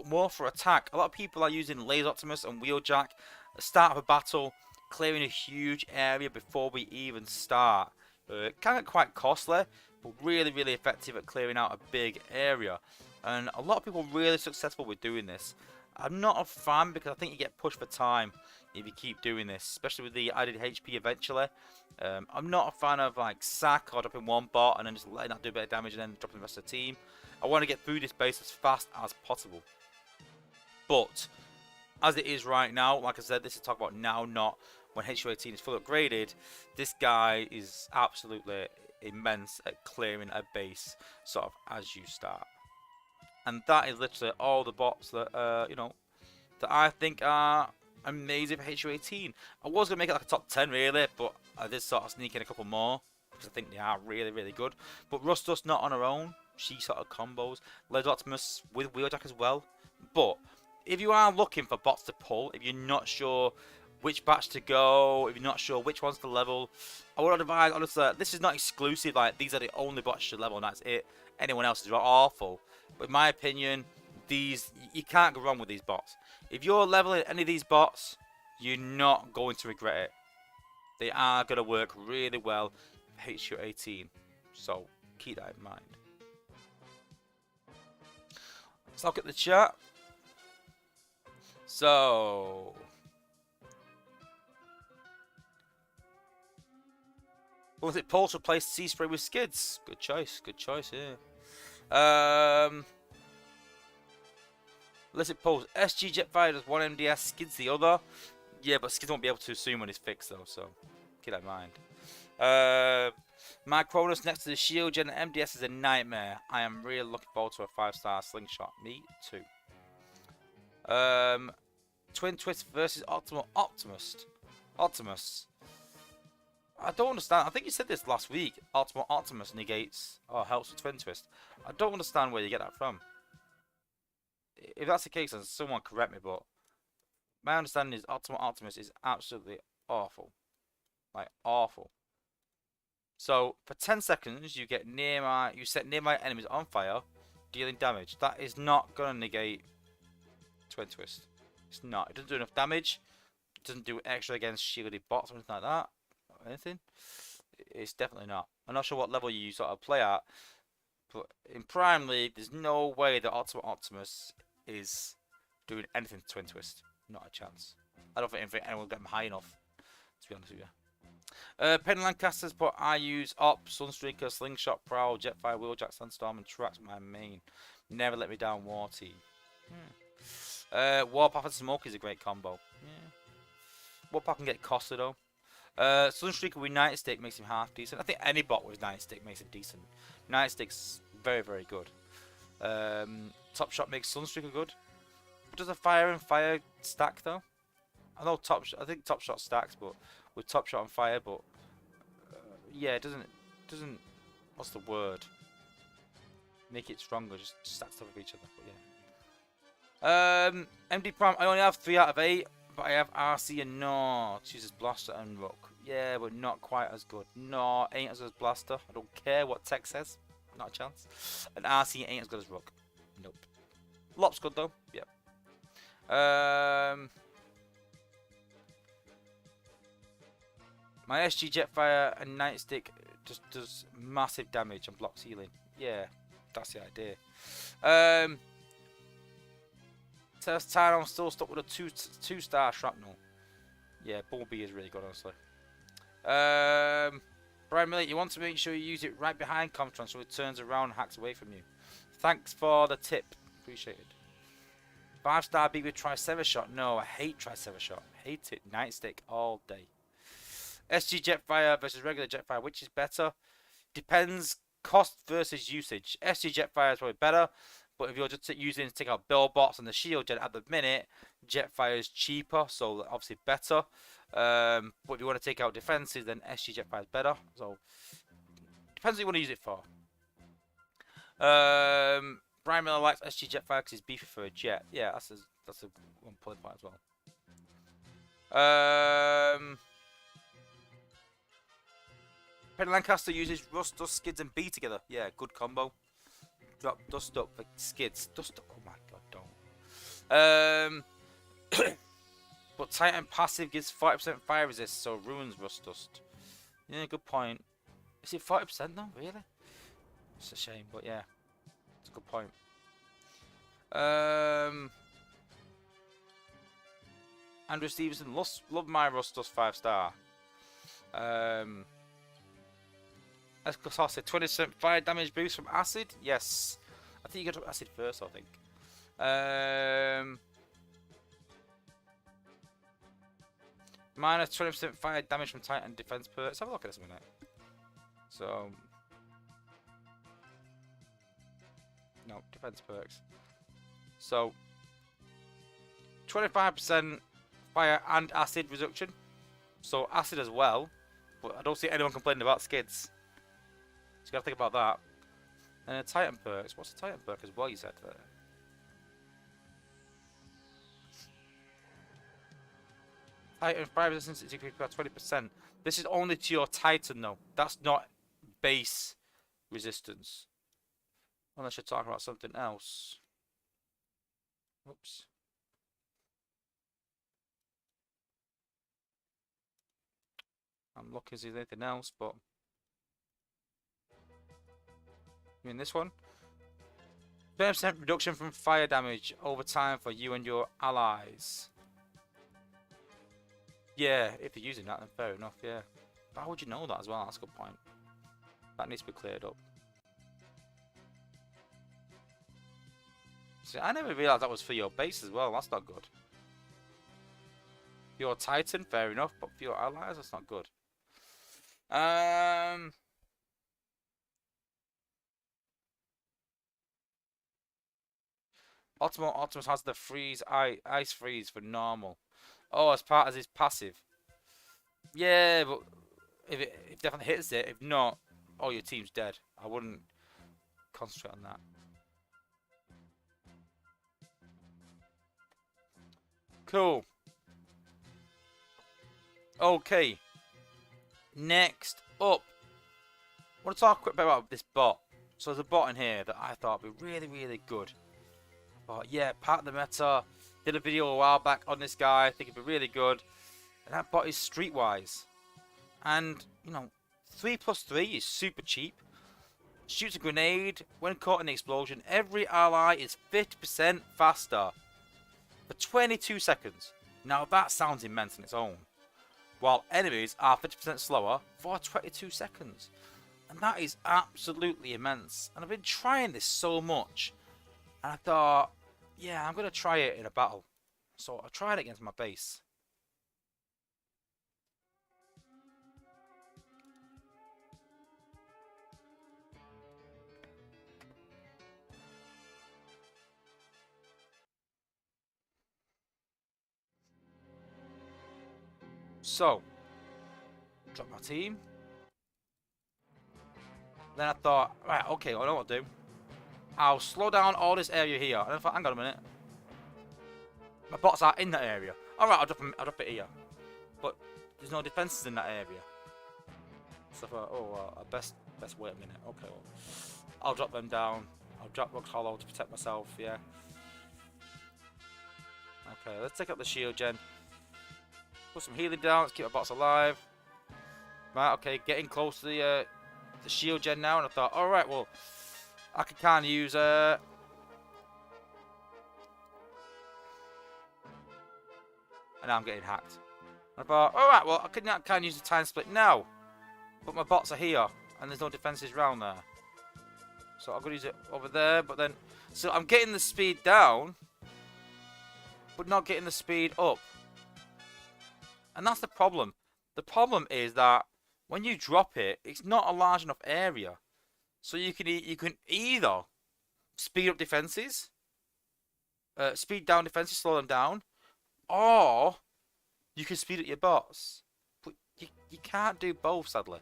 Speaker 1: more for attack. A lot of people are using Laser Optimus and Wheeljack at the start of a battle, clearing a huge area before we even start. It can get quite costly, but really, really effective at clearing out a big area. And a lot of people are really successful with doing this. I'm not a fan because I think you get pushed for time if you keep doing this, especially with the added HP eventually. I'm not a fan of like sack or dropping one bot and then just letting that do a bit of damage and then dropping the rest of the team. I want to get through this base as fast as possible. But as it is right now, like I said, this is talk about now, not when HU18 is fully upgraded. This guy is absolutely immense at clearing a base sort of as you start. And that is literally all the bots that that I think are amazing for HU18. I was gonna make it like a top 10 really, but I did sort of sneak in a couple more because I think they are really, really good. But Rustos not on her own. She sort of combos. Laser Optimus with Wheeljack as well. But if you are looking for bots to pull, if you're not sure which batch to go, if you're not sure which ones to level, I would advise, honestly, this is not exclusive. Like, these are the only bots to level and that's it. Anyone else is awful. But in my opinion, these, you can't go wrong with these bots. If you're leveling any of these bots, you're not going to regret it. They are going to work really well for HU 18. So keep that in mind. Let's look at the chat. So was it Pulse replaced Sea Spray with skids? Good choice, yeah. Illicit Pulse. SG Jetfire does one MDS, skids the other. Yeah, but skids won't be able to soon when it's fixed though, so keep that in mind. My Cronus next to the shield gen MDS is a nightmare. I am really looking forward to a 5-star slingshot. Me too. Twin Twist versus Optimus. I don't understand. I think you said this last week. Optimus negates or helps with Twin Twist. I don't understand where you get that from. If that's the case, then someone correct me, but my understanding is Optimus is absolutely awful. Like, awful. So, for 10 seconds, you set nearby enemies on fire, dealing damage. That is not going to negate Twin Twist. It's not. It doesn't do enough damage. It doesn't do extra against shielded bots or anything like that. Or anything. It's definitely not. I'm not sure what level you sort of play at, but in Prime League, there's no way that Optimus is doing anything to Twin Twist. Not a chance. I don't think anyone will get him high enough, to be honest with you. Penny Lancasters put I use Op, Sunstreaker, Slingshot, Prowl, Jetfire, Wheeljack, Sandstorm, and Trax my main. Never let me down, War Team. Warpath and Smoke is a great combo. Yeah. Warpath can get costly though. Sunstreaker with Night Stick makes him half decent. I think any bot with Night Stick makes him decent. Night Stick's very, very good. Top Shot makes Sunstreaker good. But does a Fire and Fire stack though? I know I think Top Shot stacks, but with Top Shot and Fire, but yeah, it doesn't. What's the word? Make it stronger. Just stack stuff with each other. But yeah. MD Prime. I only have 3 out of 8, but I have RC and Gnaw. Chooses Blaster and Rook. Yeah, but not quite as good. Gnaw ain't as good as Blaster. I don't care what tech says. Not a chance. And RC ain't as good as Rook. Nope. Lop's good though. Yep. My SG Jetfire and Nightstick just does massive damage and blocks healing. Yeah, that's the idea. Test time, I'm still stuck with a 2-star shrapnel. Yeah, Bumblebee is really good, honestly. Brian Millett, you want to make sure you use it right behind Comtron so it turns around and hacks away from you. Thanks for the tip. Appreciated. 5-star beat with Triceratops shot. No, I hate Triceratops shot. Hate it. Nightstick all day. SG Jetfire versus regular Jetfire, which is better? Depends cost versus usage. SG Jetfire is probably better, but if you're just using it to take out build bots and the shield gen at the minute, Jetfire is cheaper, so obviously better. But if you want to take out defenses, then SG Jetfire is better. So depends what you want to use it for. Brian Miller likes SG Jetfire because he's beefy for a jet. Yeah, that's a one point as well. Penny Lancaster uses Rust, Dust, Skids, and B together. Yeah, good combo. Drop Dust up for Skids. Dust up. Oh my god, don't. But Titan passive gives 40% fire resist, so ruins Rust Dust. Yeah, good point. Is it 40% though? Really? It's a shame, but yeah, it's a good point. Andrew Stevenson, love my Rust Dust 5-star. Escosas, 20% fire damage boost from acid. Yes, I think you got to acid first. I think. Minus 20% fire damage from Titan defense perks. Let's have a look at this a minute. So, no defense perks. So, 25% fire and acid reduction. So acid as well, but I don't see anyone complaining about skids. So you gotta think about that. And Titan perks. What's the Titan perk as well? You said there. Titan fire resistance is increased by 20%. This is only to your Titan though. That's not base resistance. Unless you're talking about something else. Oops. I'm looking as if there's anything else, but you mean this one? 30% reduction from fire damage over time for you and your allies. Yeah, if you're using that, then fair enough, yeah. But how would you know that as well? That's a good point. That needs to be cleared up. See, I never realised that was for your base as well. That's not good. Your Titan, fair enough, but for your allies, that's not good. Optimus has the ice freeze for normal. Oh, as part as his passive. Yeah, but if it definitely hits it, if not, oh, your team's dead. I wouldn't concentrate on that. Cool. Okay. Next up, I want to talk a quick bit about this bot. So there's a bot in here that I thought would be really, really good. But yeah, part of the meta. Did a video a while back on this guy. I think it'd be really good. And that bot is Streetwise. And, you know, 3+3 is super cheap. Shoots a grenade. When caught in the explosion, every ally is 50% faster. For 22 seconds. Now that sounds immense on its own. While enemies are 50% slower for 22 seconds. And that is absolutely immense. And I've been trying this so much. And I thought, yeah, I'm going to try it in a battle. So I tried it against my base. So, drop my team. Then I thought, right, okay, I know what to do. I'll slow down all this area here. And I thought, hang on a minute. My bots are in that area. Alright, I'll drop it here. But there's no defences in that area. So I thought, oh, well, best wait a minute. Okay, well, I'll drop them down. I'll drop Rock Hollow to protect myself, yeah. Okay, let's take up the shield gen. Put some healing down, let's keep our bots alive. Right, okay, getting close to the shield gen now, and I thought, alright, well, I can kind of use and now I'm getting hacked. And I thought, alright, well, I can kind of use the time split now. But my bots are here, and there's no defences around there. So I'm going to use it over there, but then... So I'm getting the speed down, but not getting the speed up. And that's the problem. The problem is that when you drop it, it's not a large enough area. So you can either speed up defenses, speed down defenses, slow them down, or you can speed up your bots. But you can't do both, sadly.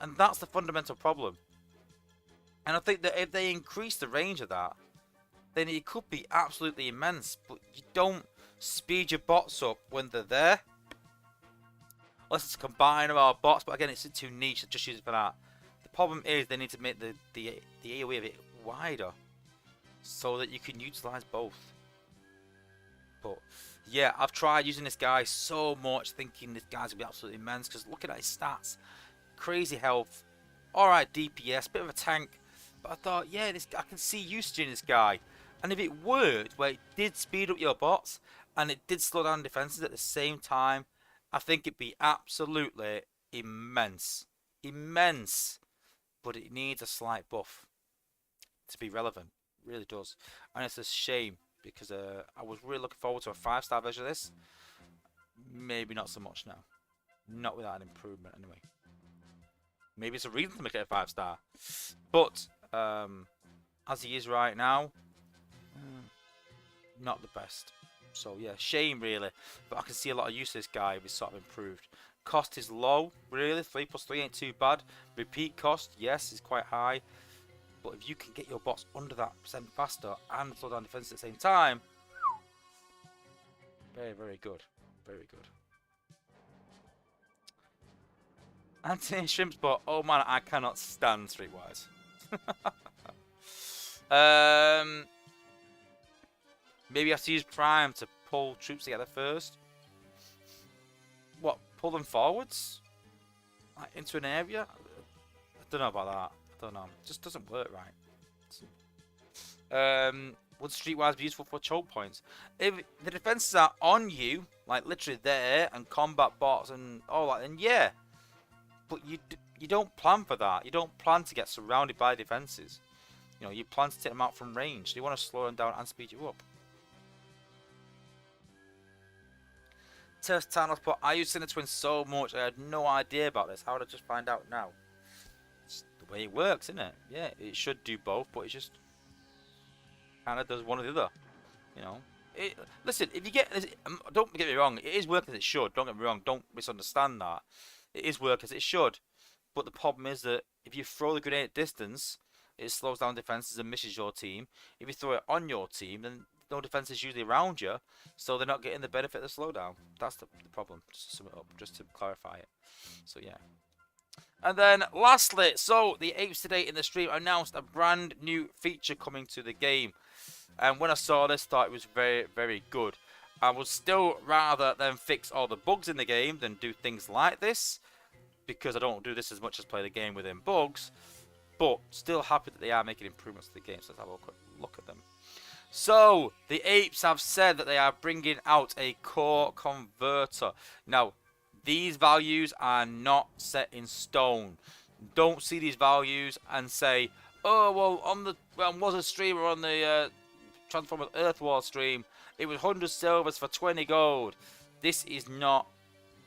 Speaker 1: And that's the fundamental problem. And I think that if they increase the range of that, then it could be absolutely immense. But you don't speed your bots up when they're there. Unless it's a combine of our bots, but again, it's too niche to just use it for that. The problem is they need to make the AoE of it wider so that you can utilize both. But yeah, I've tried using this guy so much, thinking this guy's gonna be absolutely immense. Because looking at his stats, crazy health, alright DPS, bit of a tank. But I thought, yeah, I can see usage in this guy. And if it worked, where it did speed up your bots and it did slow down defenses at the same time, I think it'd be absolutely immense. Immense. But it needs a slight buff to be relevant. It really does. And it's a shame because I was really looking forward to a 5-star version of this. Maybe not so much now. Not without an improvement anyway. Maybe it's a reason to make it a 5-star. But as he is right now, not the best. So yeah, shame really. But I can see a lot of use of this guy if he's sort of improved. Cost is low, really. 3+3 ain't too bad. Repeat cost, yes, is quite high. But if you can get your bots under that percent faster and slow down defense at the same time, very, very good. Very good. Anthony Shrimp's bot. Oh man, I cannot stand Streetwise. Maybe you have to use Prime to pull troops together first. What? Pull them forwards? Like into an area? I don't know about that. I don't know. It just doesn't work right. Would Streetwise be useful for choke points? If the defenses are on you, like literally there, and combat bots and all that, then yeah. But you don't plan for that. You don't plan to get surrounded by defenses. You know, you plan to take them out from range. You want to slow them down and speed you up. Test Tanos, but I use Sinner Twin so much, I had no idea about this. How did I just find out now? It's the way it works, isn't it? Yeah, it should do both, but it just kind of does one or the other. You know, listen, if you get this, don't get me wrong, it is working as it should. Don't get me wrong, don't misunderstand that. It is working as it should, but the problem is that if you throw the grenade at distance, it slows down defenses and misses your team. If you throw it on your team, then no defense is usually around you, so they're not getting the benefit of the slowdown. That's the problem, just to sum it up, just to clarify it. So yeah. And then lastly, so the apes today in the stream announced a brand new feature coming to the game. And when I saw this, I thought it was very, very good. I would still rather than fix all the bugs in the game than do things like this, because I don't do this as much as play the game within bugs. But still happy that they are making improvements to the game, so let's have a quick look at them. So, the apes have said that they are bringing out a core converter. Now, these values are not set in stone. Don't see these values and say, oh, well, on the Wozza stream or on the Transformers Earth War stream, it was 100 silvers for 20 gold. This is not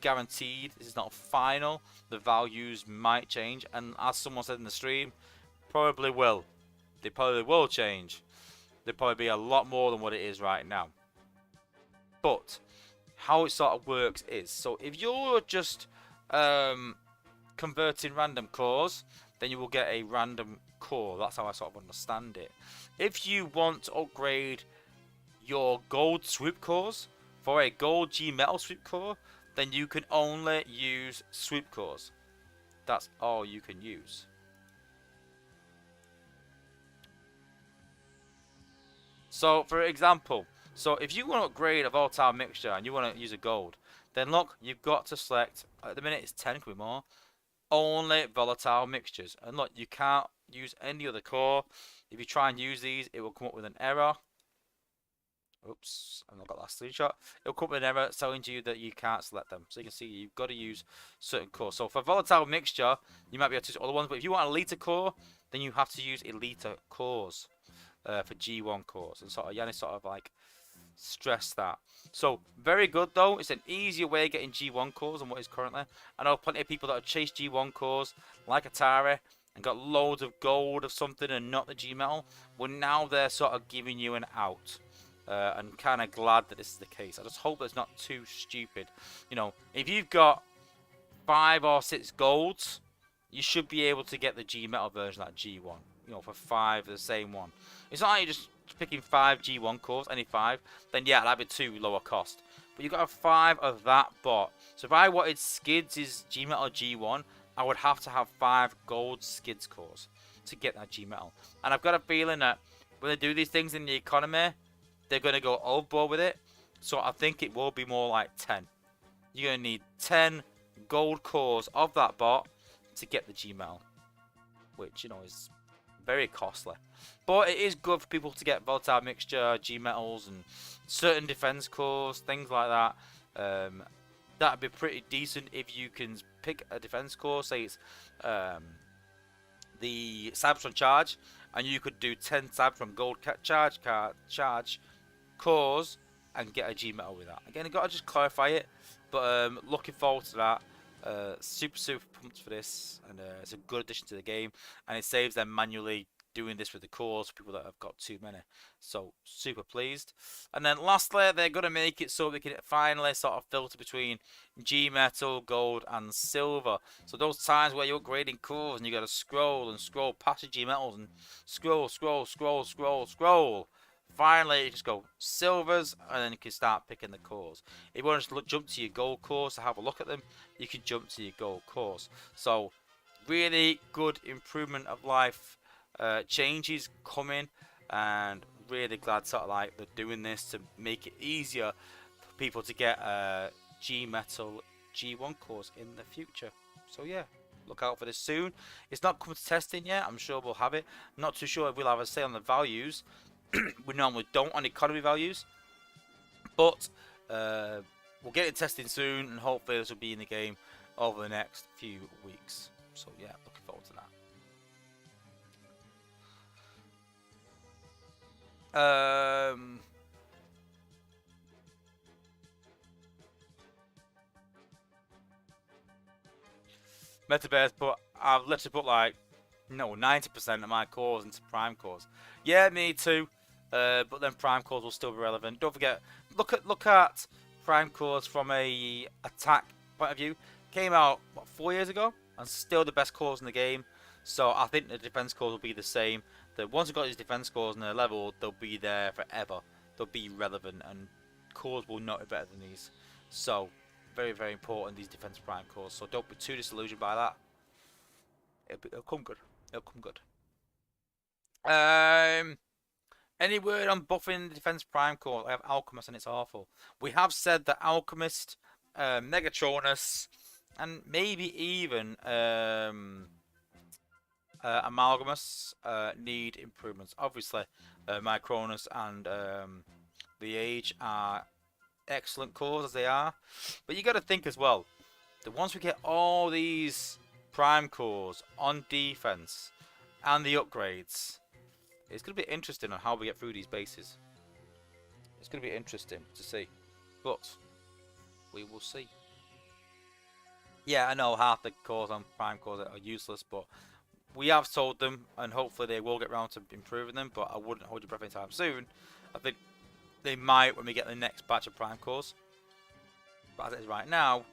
Speaker 1: guaranteed. This is not final. The values might change, and as someone said in the stream, probably will. They probably will change. They'll probably be a lot more than what it is right now. But how it sort of works is, so if you're just converting random cores, then you will get a random core. That's how I sort of understand it. If you want to upgrade your gold swoop cores for a gold G metal swoop core, then you can only use swoop cores. That's all you can use. So, for example, so if you want to upgrade a volatile mixture and you want to use a gold, then look, you've got to select, at the minute it's 10, could be more, only volatile mixtures. And look, you can't use any other core. If you try and use these, it will come up with an error. Oops, I've not got that screenshot. It'll come up with an error telling you that you can't select them. So you can see you've got to use certain cores. So for volatile mixture, you might be able to use other ones, but if you want a Elita core, then you have to use Elita cores. For G1 cores, and sort of Yannis sort of like stress that. So very good though. It's an easier way of getting G1 cores than what is currently. I know plenty of people that have chased G1 cores like Atari and got loads of gold of something and not the G metal. Well, now they're sort of giving you an out. I'm kind of glad that this is the case. I just hope it's not too stupid. You know, if you've got 5 or 6 golds, you should be able to get the G metal version, like G1. You know, for 5, the same one. It's not like you're just picking 5 G1 cores, any 5, then yeah, that'd be 2 lower cost. But you've got to have 5 of that bot. So if I wanted Skids' G Metal G1, I would have to have 5 gold Skids cores to get that G Metal. And I've got a feeling that when they do these things in the economy, they're going to go overboard with it. So I think it will be more like 10. You're going to need 10 gold cores of that bot to get the G Metal, which, you know, is very costly. But it is good for people to get volatile mixture, G metals, and certain defense cores, things like that. That'd be pretty decent if you can pick a defense core, say it's the Cybertron charge, and you could do 10 Cybertron gold charge cores and get a G metal with that. Again, I gotta just clarify it, but looking forward to that. Super pumped for this, and it's a good addition to the game, and it saves them manually doing this with the cores for people that have got too many. So super pleased. And then lastly, they're going to make it so we can finally sort of filter between G metal, gold and silver. So those times where you're upgrading cores and you got to scroll and scroll past your G metals and scroll. Finally, you just go silvers, and then you can start picking the cores. If you want to jump to your gold cores to have a look at them, you can jump to your gold cores. So really good improvement of life changes coming, and really glad sort of like they're doing this to make it easier for people to get G Metal G1 cores in the future. So yeah, look out for this soon. It's not come to testing yet. I'm sure we'll have it. I'm not too sure if we'll have a say on the values. We normally don't on economy values, but we'll get it testing soon, and hopefully this will be in the game over the next few weeks. So yeah, looking forward to that. Metaverse, but I've literally put like 90% of my cores into prime cores. Yeah, me too. But then prime cores will still be relevant. Don't forget, look at prime cores from a attack point of view. Came out what, 4 years ago, and still the best cores in the game. So I think the defense cores will be the same. That once you've got these defense cores in their level, they'll be there forever. They'll be relevant, and cores will not be better than these. So very, very important, these defense prime cores. So don't be too disillusioned by that. It'll come good. It'll come good. Any word on buffing the defense prime core? I have Alchemist and it's awful. We have said that Alchemist, Megatronus, and maybe even Amalgamus need improvements. Obviously, Micronus and the Age are excellent cores as they are, but you got to think as well that once we get all these prime cores on defense and the upgrades, it's going to be interesting on how we get through these bases. It's going to be interesting to see, but we will see. Yeah, I know half the cores on prime cores are useless, but we have told them, and hopefully they will get around to improving them, but I wouldn't hold your breath anytime soon. I think they might when we get the next batch of prime cores, but as it is right now,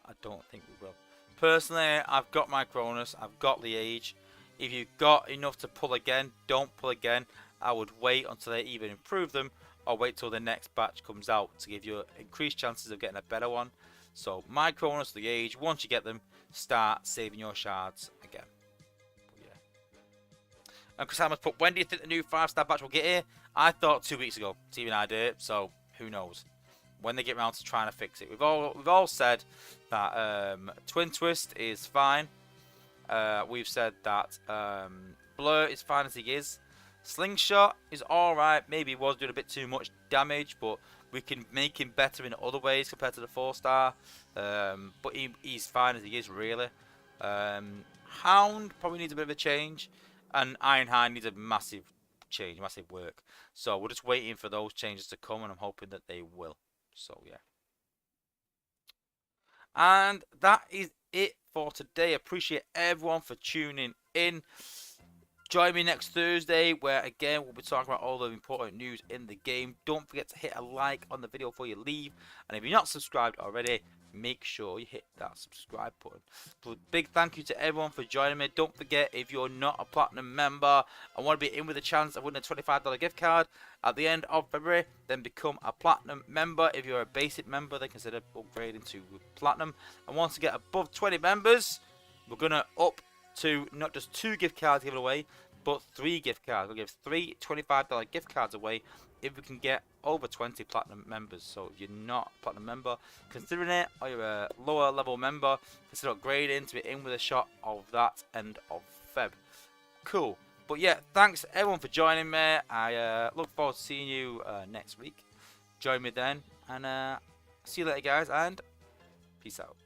Speaker 1: I don't think we will. Personally, I've got my Cronus, I've got the Age. If you've got enough to pull again, don't pull again. I would wait until they even improve them, or wait till the next batch comes out to give you increased chances of getting a better one. So my Cronus, the Age, once you get them, start saving your shards again. But yeah. And Chris Hammers put, when do you think the new 5-star batch will get here? I thought 2 weeks ago, to even idea. So who knows when they get around to trying to fix it. We've all said that Twin Twist is fine. We've said that Blur is fine as he is. Slingshot is alright. Maybe he was doing a bit too much damage, but we can make him better in other ways compared to the 4-star. But he's fine as he is, really. Hound probably needs a bit of a change. And Ironhide needs a massive change, massive work. So we're just waiting for those changes to come, and I'm hoping that they will. So, yeah. And that is it for today. Appreciate everyone for tuning in. Join me next Thursday, where again we'll be talking about all the important news in the game. Don't forget to hit a like on the video before you leave, and if you're not subscribed already, make sure you hit that subscribe button. But big thank you to everyone for joining me. Don't forget, if you're not a platinum member and want to be in with a chance of winning a $25 gift card at the end of February, then become a platinum member. If you're a basic member, then consider upgrading to platinum. And once you get above 20 members, we're gonna up to not just 2 gift cards given away, but 3 gift cards. We'll give 3 $25 gift cards away if we can get over 20 platinum members. So if you're not a platinum member, considering it, or you're a lower level member, consider upgrading to be in with a shot of that end of Feb. Cool. But yeah, thanks everyone for joining me. I look forward to seeing you next week. Join me then, and see you later, guys, and peace out.